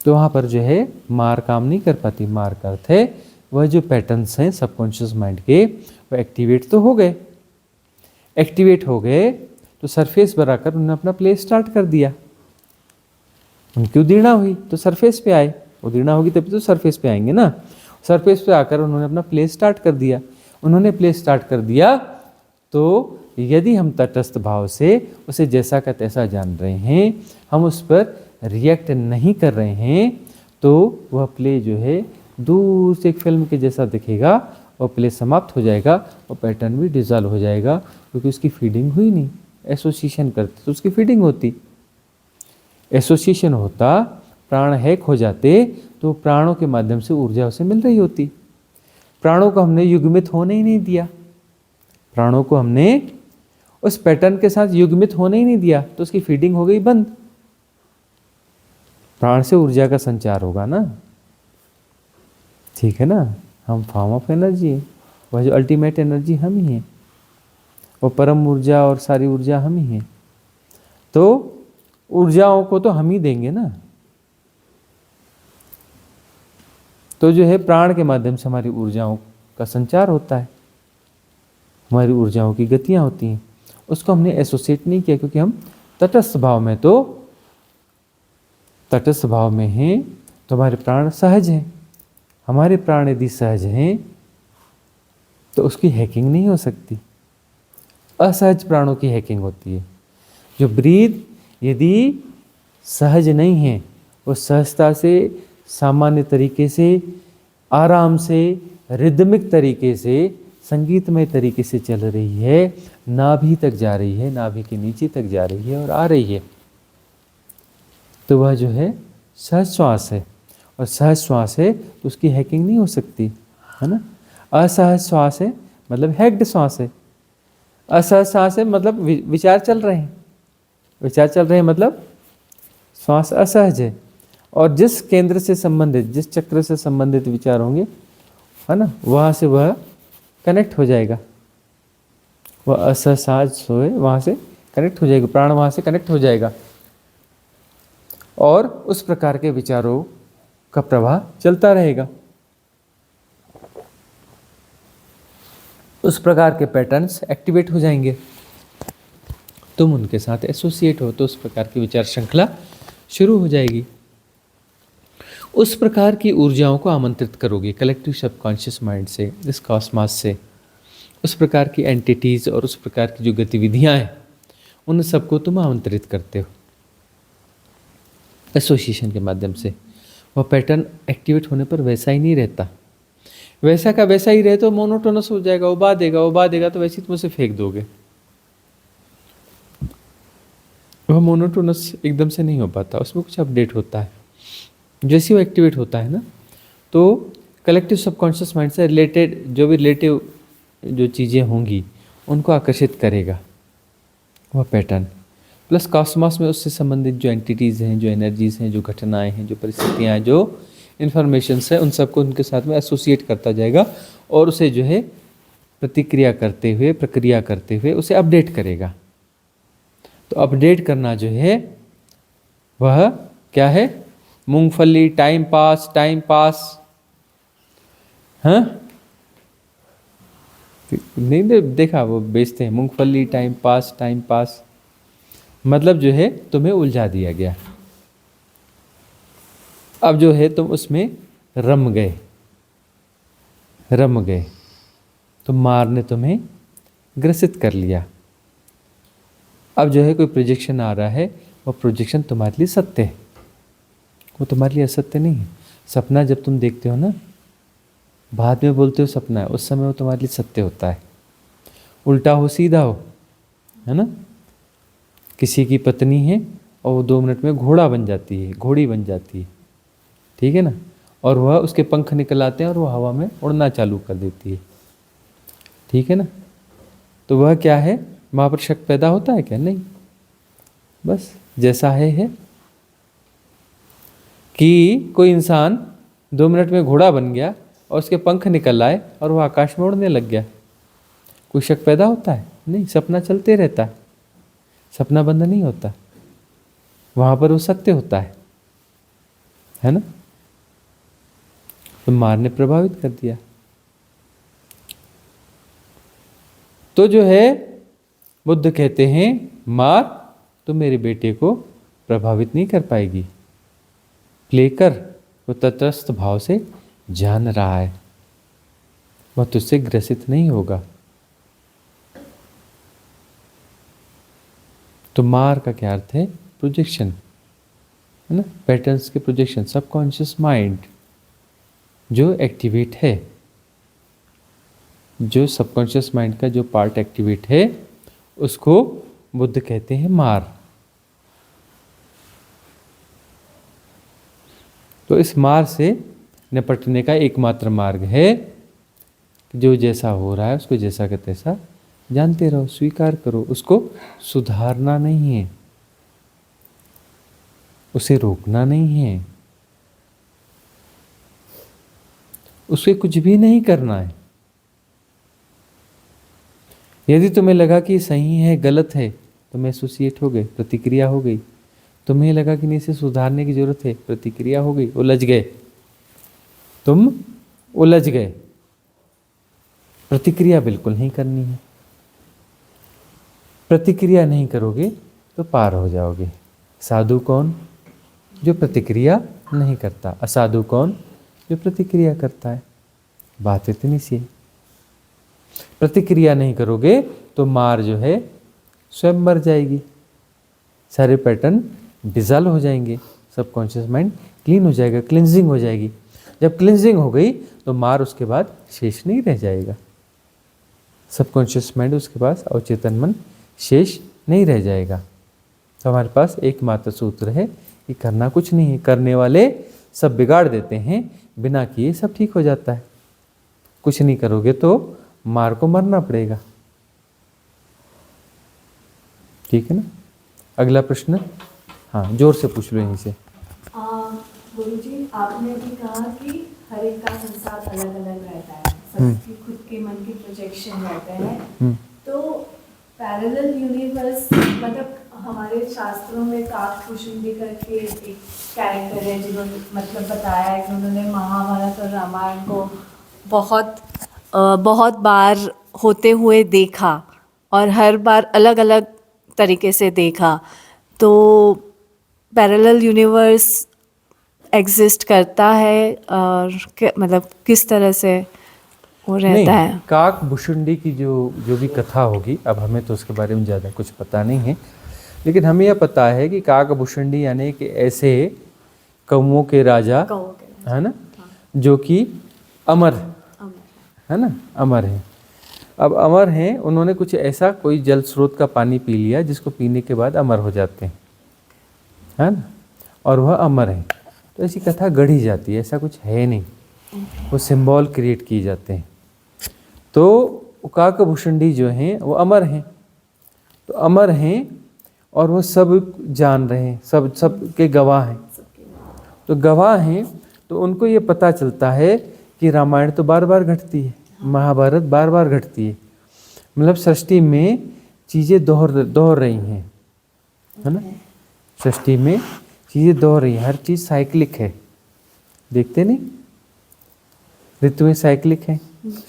तो वहाँ पर जो है मार काम नहीं कर पाती। मार का अर्थ है वह जो पैटर्न्स हैं सबकॉन्शियस माइंड के, वह एक्टिवेट तो हो गए। एक्टिवेट हो गए तो सरफेस पर आकर उन्होंने अपना प्ले स्टार्ट कर दिया। उनकी उदीर्णा हुई तो सरफेस पे आए, उदीर्णा होगी तभी तो सरफेस पे आएंगे ना। सरफेस पे आकर उन्होंने अपना प्ले स्टार्ट कर दिया। उन्होंने प्ले स्टार्ट कर दिया तो यदि हम तटस्थ भाव से उसे जैसा का तैसा जान रहे हैं, हम उस पर रिएक्ट नहीं कर रहे हैं, तो वह प्ले जो है दूर से एक फिल्म के जैसा दिखेगा, वह प्ले समाप्त हो जाएगा, वो पैटर्न भी डिजॉल्व हो जाएगा, क्योंकि उसकी फीडिंग हुई नहीं। एसोसिएशन करते तो उसकी फीडिंग होती, एसोसिएशन होता, प्राण हैक हो जाते तो प्राणों के माध्यम से ऊर्जा उसे मिल रही होती। प्राणों को हमने युग्मित होने ही नहीं दिया, प्राणों को हमने उस पैटर्न के साथ युग्मित होने ही नहीं दिया, तो उसकी फीडिंग हो गई बंद। प्राण से ऊर्जा का संचार होगा ना, ठीक है ना। हम फॉर्म ऑफ एनर्जी है, वह जो अल्टीमेट एनर्जी हम ही हैं, वो परम ऊर्जा और सारी ऊर्जा हम ही हैं। तो ऊर्जाओं को तो हम ही देंगे ना। तो जो है प्राण के माध्यम से हमारी ऊर्जाओं का संचार होता है, हमारी ऊर्जाओं की गतियां होती हैं। उसको हमने एसोसिएट नहीं किया, क्योंकि हम तटस्थ भाव में, तो तटस्थ भाव में हैं तो हमारे प्राण सहज हैं। हमारे प्राण यदि सहज हैं तो उसकी हैकिंग नहीं हो सकती। असहज प्राणों की हैकिंग होती है। जो ब्रीद यदि सहज नहीं है, वो सहजता से, सामान्य तरीके से, आराम से, रिदमिक तरीके से, संगीतमय तरीके से चल रही है, नाभि तक जा रही है, नाभि के नीचे तक जा रही है और आ रही है, तो वह जो है सहज श्वास है। और सहज श्वास है तो उसकी हैकिंग नहीं हो सकती, है ना। असहज श्वास है मतलब हैक्ड श्वास है। असहज श्वास है मतलब विचार चल रहे हैं, विचार चल रहे हैं मतलब श्वास असहज है। और जिस केंद्र से संबंधित, जिस चक्र से संबंधित विचार होंगे, है ना, वहाँ से वह कनेक्ट हो जाएगा, वह असहज होए वहाँ से कनेक्ट हो जाएगा, प्राण वहाँ से कनेक्ट हो जाएगा और उस प्रकार के विचारों का प्रवाह चलता रहेगा। उस प्रकार के पैटर्न्स एक्टिवेट हो जाएंगे, तुम उनके साथ एसोसिएट हो तो उस प्रकार की विचार श्रृंखला शुरू हो जाएगी। उस प्रकार की ऊर्जाओं को आमंत्रित करोगे कलेक्टिव सबकॉन्शियस माइंड से, इस कॉस्मॉस से। उस प्रकार की एंटिटीज़ और उस प्रकार की जो गतिविधियाँ हैं उन सबको तुम आमंत्रित करते हो एसोसिएशन के माध्यम से। वह पैटर्न एक्टिवेट होने पर वैसा ही नहीं रहता, वैसा का वैसा ही रहे तो मोनोटोनस हो जाएगा, उबा देगा तो वैसे तुम उसे फेंक दोगे। वह मोनोटोनस एकदम से नहीं हो पाता, उसमें कुछ अपडेट होता है। जैसे वो एक्टिवेट होता है ना, तो कलेक्टिव सबकॉन्शियस माइंड से रिलेटेड जो भी रिलेटिव जो चीज़ें होंगी उनको आकर्षित करेगा वह पैटर्न। प्लस कॉस्मॉस में उससे संबंधित जो एंटिटीज़ हैं, जो एनर्जीज़ हैं, जो घटनाएं हैं, जो परिस्थितियाँ हैं, जो इन्फॉर्मेशंस है, उन सबको उनके साथ में एसोसिएट करता जाएगा और उसे जो है प्रतिक्रिया करते हुए, प्रक्रिया करते हुए उसे अपडेट करेगा। तो अपडेट करना जो है वह क्या है? मूंगफली, टाइम पास। हाँ, नहीं देखा, वो बेचते हैं मूंगफली, टाइम पास मतलब जो है तुम्हें उलझा दिया गया। अब जो है तुम उसमें रम गए, तो मार ने तुम्हें ग्रसित कर लिया। अब जो है कोई प्रोजेक्शन आ रहा है, वो प्रोजेक्शन तुम्हारे लिए सत्य है, वो तुम्हारे लिए असत्य नहीं है। सपना जब तुम देखते हो ना, बाद में बोलते हो सपना है, उस समय वो तुम्हारे लिए सत्य होता है। उल्टा हो सीधा हो, है ना। किसी की पत्नी है और वो 2 मिनट में घोड़ी बन जाती है, ठीक है ना, और वह उसके पंख निकल आते हैं और वह हवा में उड़ना चालू कर देती है, ठीक है ना। तो वह क्या है, वहाँ पर शक पैदा होता है क्या? नहीं, बस जैसा है कि कोई इंसान 2 मिनट में घोड़ा बन गया और उसके पंख निकल आए और वह आकाश में उड़ने लग गया, कोई शक पैदा होता है? नहीं, सपना चलते रहता है, सपना बंद नहीं होता, वहाँ पर वो सत्य होता है ना। तो मार ने प्रभावित कर दिया। तो जो है बुद्ध कहते हैं, मार तो मेरे बेटे को प्रभावित नहीं कर पाएगी, प्ले कर, वो तटस्थ भाव से जान रहा है, वह तुझसे ग्रसित नहीं होगा। तो मार का क्या अर्थ है? प्रोजेक्शन, है ना, पैटर्न्स के प्रोजेक्शन, सबकॉन्शियस माइंड जो एक्टिवेट है, जो सबकॉन्शियस माइंड का जो पार्ट एक्टिवेट है उसको बुद्ध कहते हैं मार। तो इस मार से निपटने का एकमात्र मार्ग है कि जो जैसा हो रहा है उसको जैसा का तैसा जानते रहो, स्वीकार करो, उसको सुधारना नहीं है, उसे रोकना नहीं है, उसे कुछ भी नहीं करना है। यदि तुम्हें लगा कि सही है गलत है, तुम एसोसिएट हो गए, प्रतिक्रिया हो गई। तुम्हें लगा कि नहीं, इसे सुधारने की जरूरत है, प्रतिक्रिया हो गई, उलझ गए, तुम उलझ गए। प्रतिक्रिया बिल्कुल नहीं करनी है, प्रतिक्रिया नहीं करोगे तो पार हो जाओगे। साधु कौन? जो प्रतिक्रिया नहीं करता। असाधु कौन? जो प्रतिक्रिया करता है। बात इतनी सी है। प्रतिक्रिया नहीं करोगे तो मार जो है स्वयं मर जाएगी, सारे पैटर्न डिज़ॉल्व हो जाएंगे, सबकॉन्शियस माइंड क्लीन हो जाएगा, क्लिनजिंग हो जाएगी। जब क्लिनजिंग हो गई तो मार उसके बाद शेष नहीं रह जाएगा, सबकॉन्शियस माइंड उसके पास और चेतन मन शेष नहीं रह जाएगा। तो हमारे पास एकमात्र सूत्र है कि करना कुछ नहीं है, करने वाले सब बिगाड़ देते हैं, बिना किए सब ठीक हो जाता है। कुछ नहीं करोगे तो मार को मरना पड़ेगा। ठीक है ना? अगला प्रश्न, हाँ जोर से पूछ लो यहीं से। गुरुजी, आपने भी कहा कि हर एक का संसार अलग अलग रहता है, सबकी खुद के मन के प्रोजेक्शन रहते हैं। तो पैरेलल यूनिवर्स, मतलब हमारे शास्त्रों में काकभूषुंडी करके एक कैरेक्टर है जिन्होंने मतलब बताया है कि उन्होंने महाभारत और रामायण को बहुत बार होते हुए देखा और हर बार अलग अलग तरीके से देखा। तो पैरेलल यूनिवर्स एग्जिस्ट करता है और मतलब किस तरह से वो रहता है? काकभूषुंडी की जो भी कथा होगी, अब हमें तो उसके बारे में ज़्यादा कुछ पता नहीं है, लेकिन हमें यह पता है कि काकभूषुंडी यानी कि ऐसे कौओं के राजा है ना, जो कि अमर है ना, अमर हैं। अब अमर हैं, उन्होंने कुछ ऐसा कोई जल स्रोत का पानी पी लिया जिसको पीने के बाद अमर हो जाते हैं, है ना, और वह अमर है। तो ऐसी कथा गढ़ी जाती है, ऐसा कुछ है नहीं, वो सिंबल क्रिएट किए जाते हैं। तो काकभूषुंडी जो हैं वो अमर हैं, तो अमर हैं और वो सब जान रहे हैं, सब के गवाह हैं। तो गवाह हैं तो उनको ये पता चलता है कि रामायण तो बार बार घटती है, महाभारत बार बार घटती है, मतलब सृष्टि में चीज़ें दोहर रही हैं, है ना, सृष्टि में चीज़ें दोहर रही हैं, हर चीज़ साइक्लिक है। देखते नहीं, ऋतुएं साइक्लिक हैं,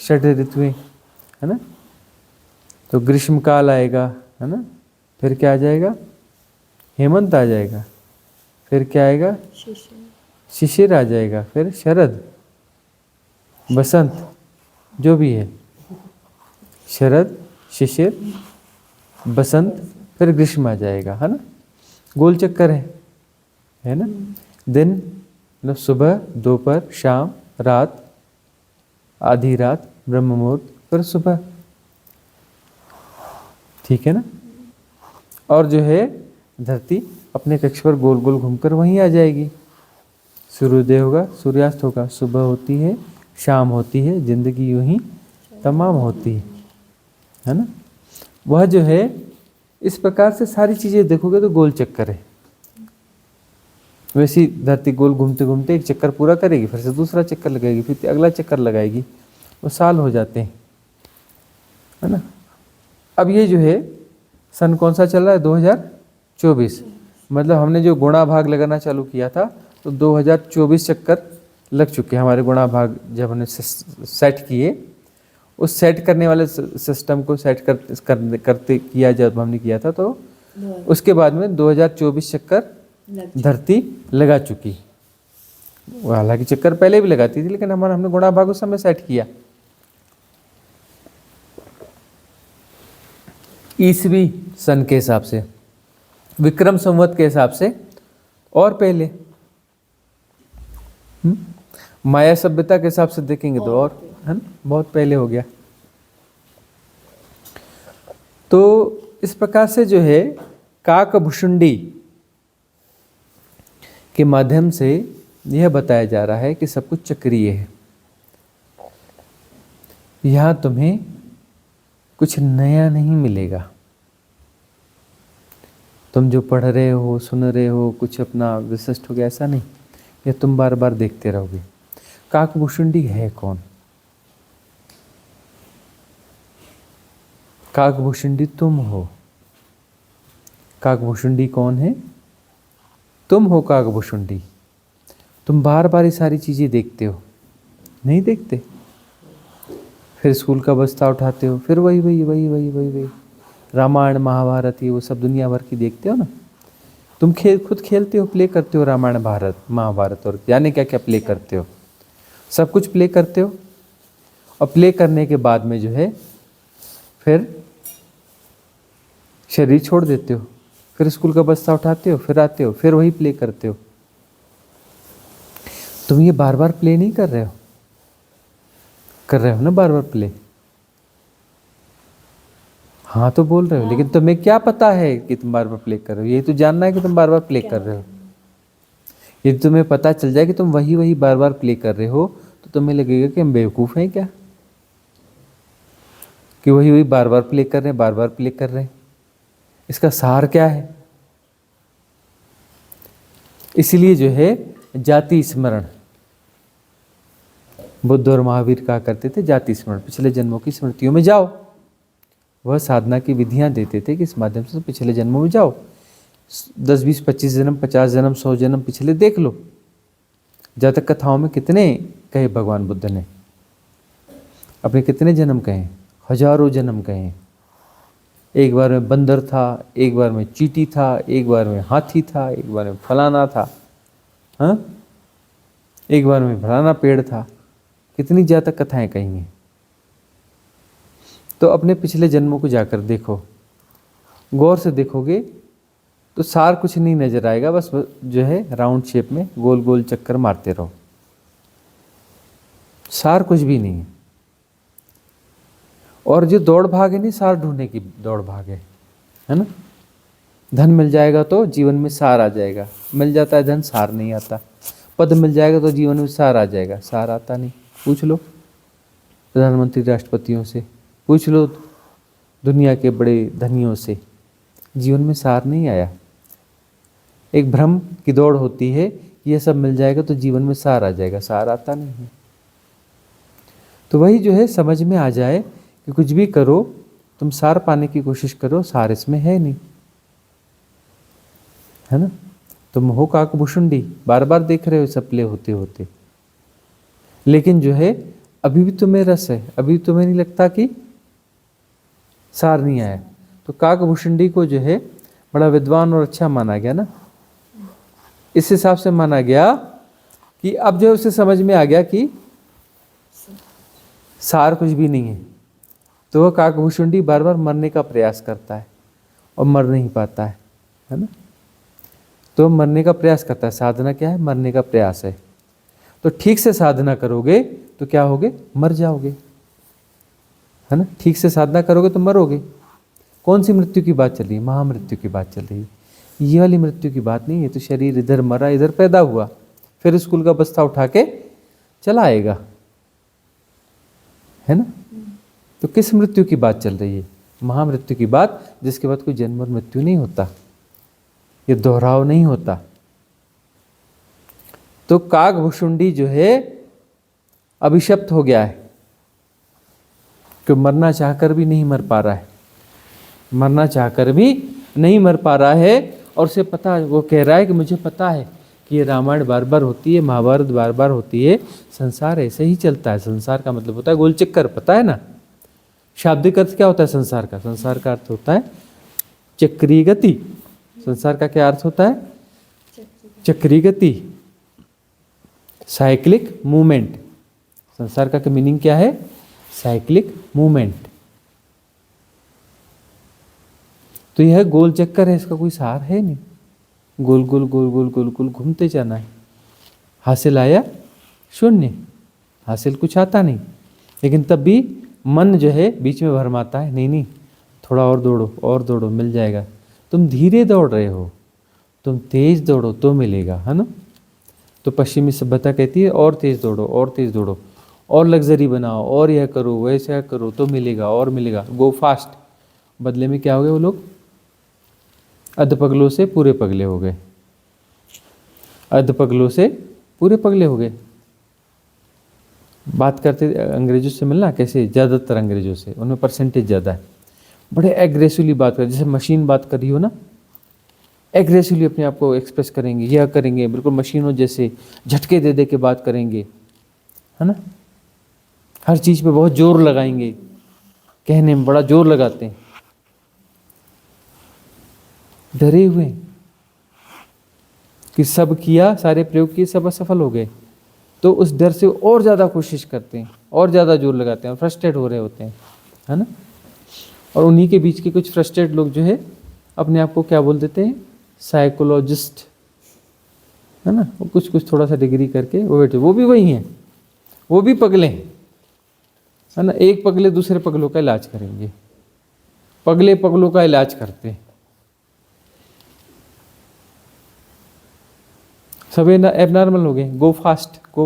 6 ऋतुएं, है ना। तो ग्रीष्मकाल आएगा, है ना, फिर क्या आ जाएगा, हेमंत आ जाएगा, फिर क्या आएगा, शिशिर आ जाएगा, फिर शरद, बसंत, जो भी है, शरद, शिशिर, बसंत, फिर ग्रीष्म आ जाएगा, है ना। गोल चक्कर है ना। दिन मतलब सुबह, दोपहर, शाम, रात, आधी रात, ब्रह्म मुहूर्त, फिर सुबह। ठीक है ना। और जो है धरती अपने कक्ष पर गोल गोल घूमकर वहीं आ जाएगी। सूर्योदय होगा, सूर्यास्त होगा, सुबह होती है, शाम होती है, जिंदगी यूं ही तमाम होती है ना। वह जो है इस प्रकार से सारी चीज़ें देखोगे तो गोल चक्कर है। वैसी धरती गोल घूमते घूमते एक चक्कर पूरा करेगी, फिर से दूसरा चक्कर लगाएगी, फिर अगला चक्कर लगाएगी, वो साल हो जाते हैं, है ना। अब ये जो है सन कौन सा चल रहा है, 2024, मतलब हमने जो गुणा भाग लगाना चालू किया था तो 2024 चक्कर लग चुके हैं हमारे गुणा भाग। जब हमने सेट किए, उस सेट करने वाले सिस्टम को सेट करते किया जब हमने किया था, तो उसके बाद में 2024 चक्कर धरती लगा चुकी। हालांकि चक्कर पहले भी लगाती थी, लेकिन हमने गुणा भाग उस समय सेट किया। ईसवी सन के हिसाब से, विक्रम संवत के हिसाब से, और पहले माया सभ्यता के हिसाब से देखेंगे तो और, है ना, बहुत पहले हो गया। तो इस प्रकार से जो है काकभूषुंडी के माध्यम से यह बताया जा रहा है कि सब कुछ चक्रीय है। यहां तुम्हें कुछ नया नहीं मिलेगा। तुम जो पढ़ रहे हो, सुन रहे हो, कुछ अपना विशिष्ट हो गया, ऐसा नहीं। यह तुम बार बार देखते रहोगे। काकभूषुंडी है कौन? काकभूषुंडी तुम हो। काकभूषुंडी कौन है? तुम हो काकभूषुंडी। तुम बार बार ये सारी चीज़ें देखते हो, नहीं देखते? फिर स्कूल का बस्ता उठाते हो, फिर वही वही वही वही वही वही रामायण महाभारत, ये वो सब दुनिया भर की देखते हो ना। तुम खुद खेलते हो, प्ले करते हो रामायण भारत महाभारत, और जाने क्या क्या प्ले करते हो, सब कुछ प्ले करते हो। और प्ले करने के बाद में जो है फिर शरीर छोड़ देते हो, फिर स्कूल का बस्ता उठाते हो, फिर आते हो, फिर वही प्ले करते हो। तुम ये बार बार प्ले नहीं कर रहे हो, कर रहे हो ना बार बार प्ले? हाँ तो बोल रहे हो, लेकिन तुम्हें क्या पता है कि तुम बार बार प्ले कर रहे हो? ये तो जानना है कि तुम बार बार प्ले कर रहे हो। यदि तुम्हें पता चल जाए कि तुम वही वही बार बार प्ले कर रहे हो, तो तुम्हें लगेगा कि हम बेवकूफ़ हैं क्या, कि वही वही बार बार प्ले कर रहे हैं, बार बार प्ले कर रहे हैं। इसका सार क्या है? इसलिए जो है जाति स्मरण, बुद्ध और महावीर कहा करते थे जाति स्मरण, पिछले जन्मों की स्मृतियों में जाओ। वह साधना की विधियां देते थे कि इस माध्यम से पिछले जन्मों में जाओ, 10, 20, 25 जन्म, 50 जन्म, 100 जन्म पिछले देख लो। जातक कथाओं में कितने कहे भगवान बुद्ध ने, अपने कितने जन्म कहे? हजारों जन्म कहे। एक बार में बंदर था, एक बार में चींटी था, एक बार में हाथी था, एक बार में फलाना था, हाँ, एक बार में फलाना पेड़ था। कितनी जातक कथाएं कही हैं। तो अपने पिछले जन्मों को जाकर देखो, गौर से देखोगे तो सार कुछ नहीं नजर आएगा, बस जो है राउंड शेप में गोल गोल चक्कर मारते रहो, सार कुछ भी नहीं है। और जो दौड़ भाग है नहीं, सार ढूंढने की दौड़ भाग है ना। धन मिल जाएगा तो जीवन में सार आ जाएगा, मिल जाता है धन, सार नहीं आता। पद मिल जाएगा तो जीवन में सार आ जाएगा, सार आता नहीं। पूछ लो प्रधानमंत्री, राष्ट्रपतियों से, पूछ लो दुनिया के बड़े धनियों से, जीवन में सार नहीं आया। एक भ्रम की दौड़ होती है, ये सब मिल जाएगा तो जीवन में सार आ जाएगा, सार आता नहीं है। तो वही जो है समझ में आ जाए कि कुछ भी करो तुम सार पाने की कोशिश करो, सार इसमें है नहीं, है ना। तुम हो काकभूषुंडी, बार बार देख रहे हो सब प्ले होते होते, लेकिन जो है अभी भी तुम्हें रस है, अभी भी तुम्हें नहीं लगता कि सार नहीं आया। तो काकभूषुंडी को जो है बड़ा विद्वान और अच्छा माना गया ना, इस हिसाब से माना गया कि अब जो है उसे समझ में आ गया कि सार कुछ भी नहीं है। तो वह काकभूषुंडी बार बार मरने का प्रयास करता है और मर नहीं पाता है ना। तो मरने का प्रयास करता है, साधना क्या है? मरने का प्रयास है। तो ठीक से साधना करोगे तो क्या होगे? मर जाओगे, है ना। ठीक से साधना करोगे तो मरोगे। कौन सी मृत्यु की बात चल रही है? महामृत्यु की बात चल रही है। ये वाली मृत्यु की बात नहीं है। तो शरीर इधर मरा, इधर पैदा हुआ, फिर स्कूल का बस्ता उठा के चला आएगा, है ना। तो किस मृत्यु की बात चल रही है? महामृत्यु की बात, जिसके बाद कोई जन्म और मृत्यु नहीं होता, ये दोहराव नहीं होता। तो काकभूषुंडी जो है अभिशप्त हो गया है, कि मरना चाहकर भी नहीं मर पा रहा है, मरना चाहकर भी नहीं मर पा रहा है। और उसे पता, वो कह रहा है कि मुझे पता है कि ये रामायण बार बार होती है, महाभारत बार बार होती है, संसार ऐसे ही चलता है। संसार का मतलब होता है गोल चक्कर, पता है ना। शाब्दिक अर्थ क्या होता है संसार का? संसार का अर्थ होता है चक्रीय गति। संसार का क्या अर्थ होता है? चक्रीय गति, साइक्लिक मूवमेंट। संसार का मीनिंग क्या है? Cyclic movement. तो यह गोल चक्कर है, इसका कोई सार है नहीं। गोल गोल गोल गोल गोल गोल घूमते जाना है। हासिल आया शून्य, हासिल कुछ आता नहीं। लेकिन तब भी मन जो है बीच में भरमाता है, नहीं नहीं थोड़ा और दौड़ो, और दौड़ो, मिल जाएगा। तुम धीरे दौड़ रहे हो, तुम तेज दौड़ो तो मिलेगा, है ना। तो पश्चिमी सभ्यता कहती है और तेज दौड़ो, और तेज दौड़ो, और लग्जरी बनाओ, और यह करो, वैसा करो तो मिलेगा, और मिलेगा। गो फास्ट। बदले में क्या हो गए वो लोग? अध पगलों से पूरे पगले हो गए, अध पगलों से पूरे पगले हो गए। बात करते अंग्रेजों से मिलना कैसे, ज़्यादातर अंग्रेजों से उनमें परसेंटेज ज़्यादा है, बड़े एग्रेसिवली बात कर, जैसे मशीन बात कर रही हो ना, एग्रेसिवली अपने आप को एक्सप्रेस करेंगे, यह करेंगे, बिल्कुल मशीनों जैसे झटके दे दे के बात करेंगे, है ना। हर चीज़ पे बहुत जोर लगाएंगे, कहने में बड़ा जोर लगाते हैं, डरे हुए कि सब किया, सारे प्रयोग किए, सब असफल हो गए। तो उस डर से और ज़्यादा कोशिश करते हैं, और ज़्यादा जोर लगाते हैं, और फ्रस्ट्रेट हो रहे होते हैं, है ना। और उन्हीं के बीच के कुछ फ्रस्ट्रेट लोग जो है अपने आप को क्या बोल देते हैं, साइकोलॉजिस्ट, है ना। वो कुछ थोड़ा सा डिग्री करके वो बैठे, वो भी वही हैं, वो भी पगले हैं, है ना। एक पगले दूसरे पगलों का इलाज करेंगे, पगले पगलों का इलाज करते हैं। सब एबनॉर्मल हो गए, गो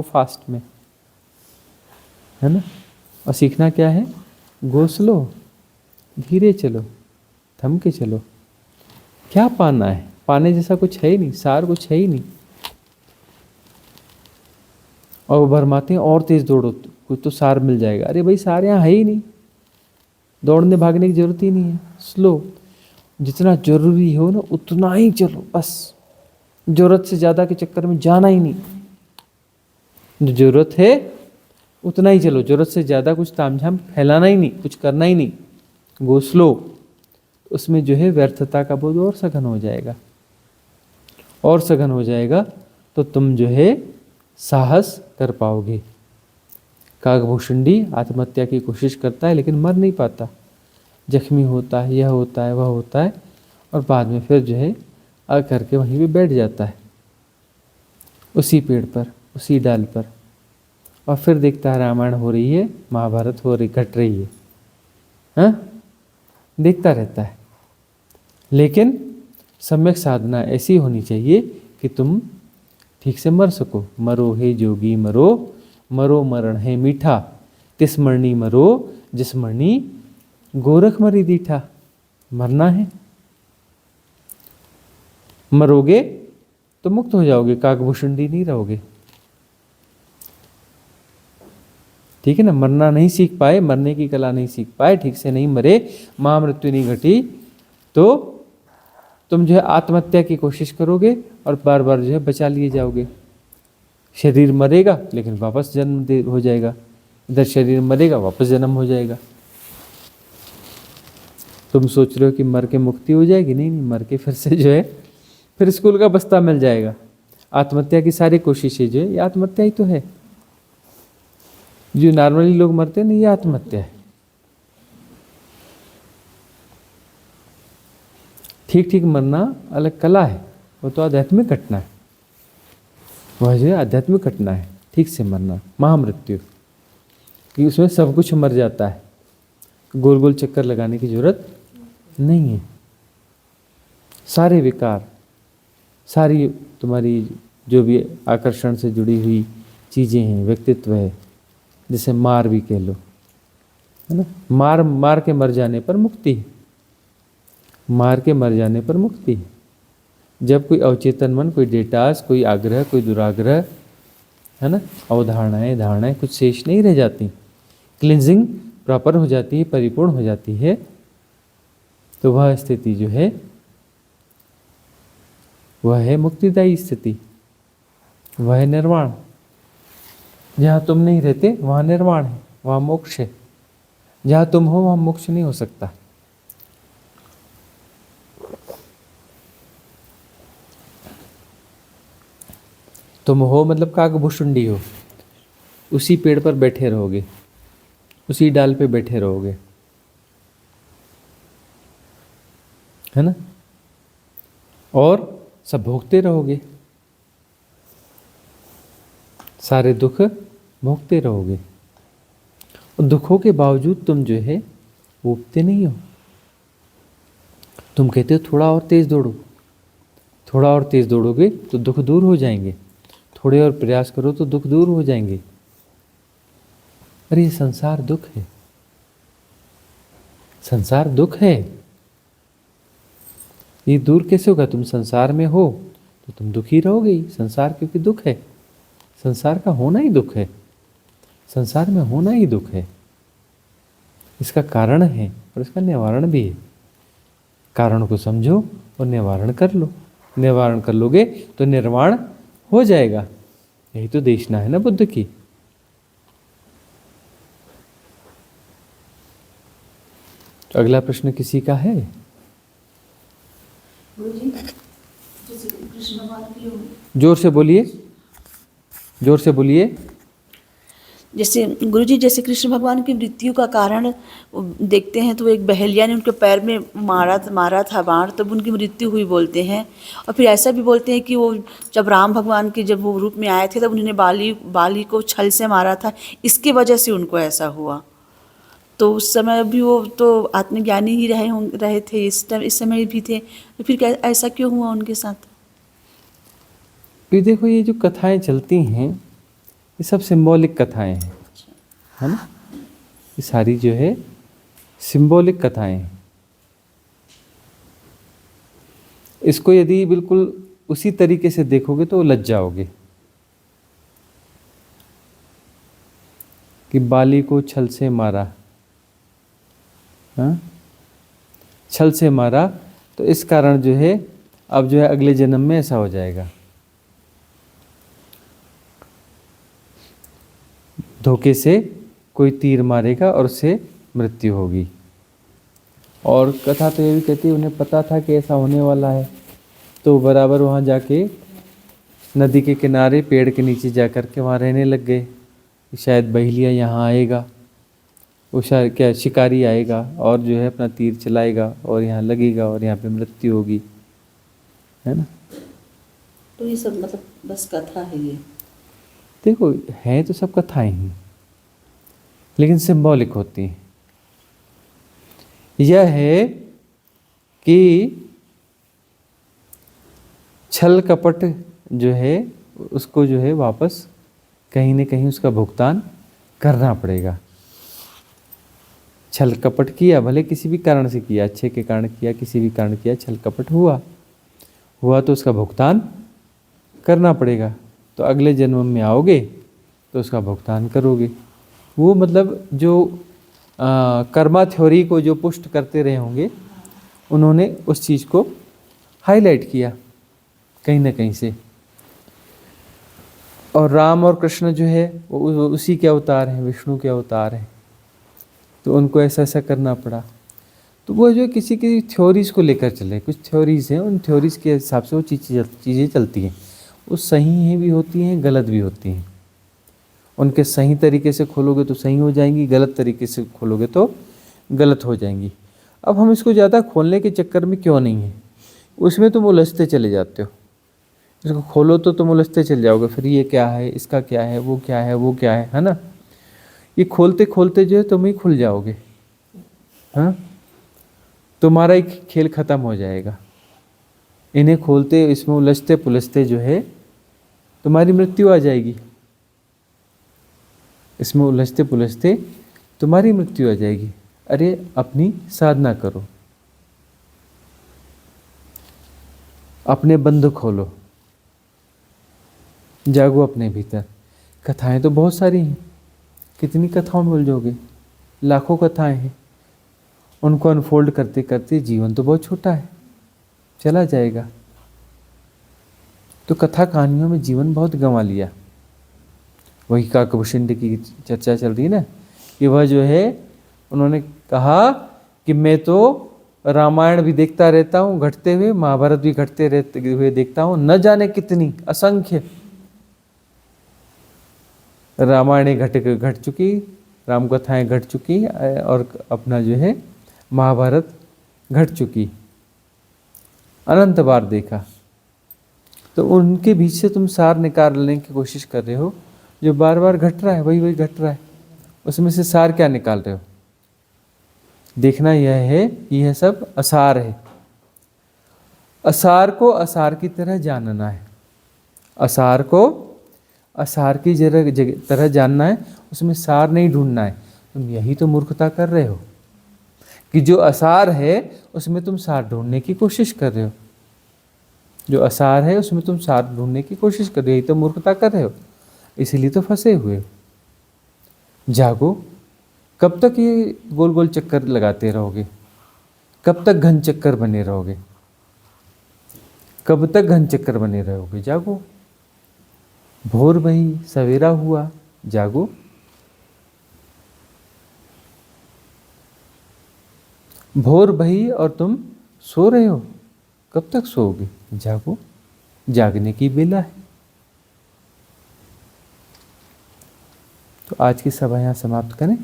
फास्ट में, है ना। और सीखना क्या है, गो स्लो, धीरे चलो, थम के चलो। क्या पाना है, पाने जैसा कुछ है ही नहीं, सार कुछ है ही नहीं। और वो भरमाते हैं और तेज दौड़ो, कुछ तो सार मिल जाएगा। अरे भाई सार यहाँ है ही नहीं, दौड़ने भागने की जरूरत ही नहीं है। स्लो, जितना जरूरी हो ना उतना ही चलो, बस जरूरत से ज़्यादा के चक्कर में जाना ही नहीं। जो जरूरत है उतना ही चलो, जरूरत से ज़्यादा कुछ तामझाम फैलाना ही नहीं, कुछ करना ही नहीं। गो स्लो, उसमें जो है व्यर्थता का बोध और सघन हो जाएगा, और सघन हो जाएगा, तो तुम जो है साहस कर पाओगे। काकभूषुंडी आत्महत्या की कोशिश करता है लेकिन मर नहीं पाता, जख्मी होता है, यह होता है, वह होता है, और बाद में फिर जो है आ करके वहीं पे बैठ जाता है, उसी पेड़ पर, उसी डाल पर। और फिर देखता है रामायण हो रही है, महाभारत हो रही, घट रही है, हाँ, देखता रहता है। लेकिन सम्यक साधना ऐसी होनी चाहिए कि तुम ठीक से मर सको। मरो हे जोगी मरो, मरो मरण है मीठा, तिस मरनी मरो जिस मरनी गोरख मरी दीठा। मरना है, मरोगे तो मुक्त हो जाओगे, काकभूषुंडी नहीं रहोगे, ठीक है ना। मरना नहीं सीख पाए, मरने की कला नहीं सीख पाए, ठीक से नहीं मरे, महामृत्यु नहीं घटी, तो तुम जो है आत्महत्या की कोशिश करोगे और बार बार जो है बचा लिए जाओगे। शरीर मरेगा लेकिन वापस जन्म हो जाएगा, इधर शरीर मरेगा वापस जन्म हो जाएगा। तुम सोच रहे हो कि मर के मुक्ति हो जाएगी, नहीं, मर के फिर से जो है फिर स्कूल का बस्ता मिल जाएगा। आत्महत्या की सारी कोशिशें जो है ये आत्महत्या ही तो है। जो नॉर्मली लोग मरते हैं ना, ये आत्महत्या है। ठीक ठीक मरना अलग कला है, वो तो आध्यात्मिक घटना है, वह जो है आध्यात्मिक घटना है। ठीक से मरना महामृत्यु, कि उसमें सब कुछ मर जाता है, गोल गोल चक्कर लगाने की जरूरत नहीं है। सारे विकार, सारी तुम्हारी जो भी आकर्षण से जुड़ी हुई चीज़ें हैं, व्यक्तित्व है, जिसे मार भी कह लो, है ना। मार मार के मर जाने पर मुक्ति है, मार के मर जाने पर मुक्ति है। जब कोई अवचेतन मन, कोई डेटास, कोई आग्रह, कोई दुराग्रह, है ना, अवधारणाएं, धारणाएं कुछ शेष नहीं रह जाती, क्लिंजिंग प्रॉपर हो जाती है, परिपूर्ण हो जाती है, तो वह स्थिति जो है वह है मुक्तिदायी स्थिति, वह है निर्वाण। जहाँ तुम नहीं रहते वहाँ निर्वाण है, वहाँ मोक्ष है। जहाँ तुम हो वहाँ मोक्ष नहीं हो सकता। तुम हो मतलब काकभूषुंडी हो, उसी पेड़ पर बैठे रहोगे, उसी डाल पे बैठे रहोगे, है ना, और सब भोगते रहोगे, सारे दुख भोगते रहोगे। और दुखों के बावजूद तुम जो है ऊबते नहीं हो। तुम कहते हो थोड़ा और तेज दौड़ो, थोड़ा और तेज दौड़ोगे तो दुख दूर हो जाएंगे, थोड़े और प्रयास करो तो दुख दूर हो जाएंगे। अरे ये संसार दुख है, संसार दुख है, ये दूर कैसे होगा? तुम संसार में हो तो तुम दुखी रहोगे ही। संसार क्योंकि दुख है, संसार का होना ही दुख है, संसार में होना ही दुख है। इसका कारण है और इसका निवारण भी है। कारण को समझो और निवारण कर लो, निवारण कर लोगे तो निर्वाण हो जाएगा। यही तो देशना है ना बुद्ध की। तो अगला प्रश्न किसी का है? जोर से बोलिए, जोर से बोलिए। जैसे गुरुजी, जैसे कृष्ण भगवान की मृत्यु का कारण देखते हैं तो एक बहेलिया ने उनके पैर में मारा था बाण, तब उनकी मृत्यु हुई बोलते हैं। और फिर ऐसा भी बोलते हैं कि वो जब राम भगवान के जब वो रूप में आए थे तब उन्होंने बाली को छल से मारा था, इसकी वजह से उनको ऐसा हुआ। तो उस समय भी वो तो आत्मज्ञानी ही रहे थे, इस समय भी थे, तो फिर ऐसा क्यों हुआ उनके साथ? फिर देखो, ये जो कथाएं चलती हैं ये सब सिंबॉलिक कथाएं हैं, है ना। ये सारी जो है सिंबॉलिक कथाएं हैं। इसको यदि बिल्कुल उसी तरीके से देखोगे तो लज जाओगे कि बाली को छल से मारा, हाँ, छल से मारा, तो इस कारण जो है अब जो है अगले जन्म में ऐसा हो जाएगा, धोखे से कोई तीर मारेगा और उससे मृत्यु होगी। और कथा तो ये भी कहती है उन्हें पता था कि ऐसा होने वाला है, तो बराबर वहाँ जाके नदी के किनारे पेड़ के नीचे जा कर के वहाँ रहने लग गए। शायद बहेलिया यहाँ आएगा, वो शायद क्या शिकारी आएगा और जो है अपना तीर चलाएगा और यहाँ लगेगा और यहाँ पे मृत्यु होगी, है ना। तो ये सब मतलब बस कथा है ये। देखो, है तो सब कथाएं ही, लेकिन सिंबॉलिक होती हैं। यह है कि छल कपट जो है उसको जो है वापस कहीं न कहीं उसका भुगतान करना पड़ेगा। छल कपट किया, भले किसी भी कारण से किया, अच्छे के कारण किया, किसी भी कारण किया, छल कपट हुआ तो उसका भुगतान करना पड़ेगा। तो अगले जन्म में आओगे तो उसका भुगतान करोगे। वो मतलब जो कर्मा थ्योरी को जो पुष्ट करते रहे होंगे, उन्होंने उस चीज़ को हाईलाइट किया कहीं ना कहीं से। और राम और कृष्ण जो है वो उसी के अवतार हैं, विष्णु के अवतार हैं, तो उनको ऐसा ऐसा करना पड़ा। तो वो जो किसी की थ्योरीज़ को लेकर चले, कुछ थ्योरीज़ हैं, उन थ्योरीज़ के हिसाब से वो चीज़ें चलती हैं। वो सही भी होती हैं, गलत भी होती हैं। उनके सही तरीके से खोलोगे तो सही हो जाएंगी, गलत तरीके से खोलोगे तो गलत हो जाएंगी। अब हम इसको ज़्यादा खोलने के चक्कर में क्यों नहीं है, उसमें तुम उलझते चले जाते हो। इसको खोलो तो तुम उलझते चले जाओगे, फिर ये क्या है, इसका क्या है, वो क्या है, वो क्या है ना। ये खोलते खोलते जो है तुम ही खुल जाओगे, हाँ, तुम्हारा ही खेल ख़त्म हो जाएगा। इन्हें खोलते, इसमें उलझते पुलझते जो है तुम्हारी मृत्यु आ जाएगी। इसमें उलझते पुलझते तुम्हारी मृत्यु आ जाएगी। अरे अपनी साधना करो, अपने बंध खोलो, जागो अपने भीतर। कथाएं तो बहुत सारी हैं, कितनी कथाओं में उलझोगे, लाखों कथाएं हैं। उनको अनफोल्ड करते करते जीवन तो बहुत छोटा है, चला जाएगा। तो कथा कहानियों में जीवन बहुत गंवा लिया। वही काकभूषण की चर्चा चल रही है ना, कि वह जो है उन्होंने कहा कि मैं तो रामायण भी देखता रहता हूँ घटते हुए, महाभारत भी घटते रहते हुए देखता हूँ, न जाने कितनी असंख्य रामायण घट चुकी, राम कथाएं घट चुकी, और अपना जो है महाभारत घट चुकी, अनंत बार देखा। तो उनके बीच से तुम सार निकालने की कोशिश कर रहे हो, जो बार बार घट रहा है वही घट रहा है, उसमें से सार क्या निकाल रहे हो। देखना यह है कि यह सब असार है। असार को असार की तरह जानना है, असार को असार की तरह जानना है, उसमें सार नहीं ढूंढना है। तुम यही तो मूर्खता कर रहे हो कि जो असार है उसमें तुम सार ढूंढने की कोशिश कर रहे हो। जो असार है उसमें तुम सार ढूंढने की कोशिश कर रहे हो, यही तो मूर्खता कर रहे हो, इसीलिए तो फंसे हुए हो। जागो। कब तक ये गोल गोल चक्कर लगाते रहोगे, कब तक घन चक्कर बने रहोगे, कब तक घन चक्कर बने रहोगे। जागो। भोर भई सवेरा हुआ, जागो। भोर भई और तुम सो रहे हो, कब तक सोओगे। जागो, जागने की बेला है। तो आज की सभा यहाँ समाप्त करें।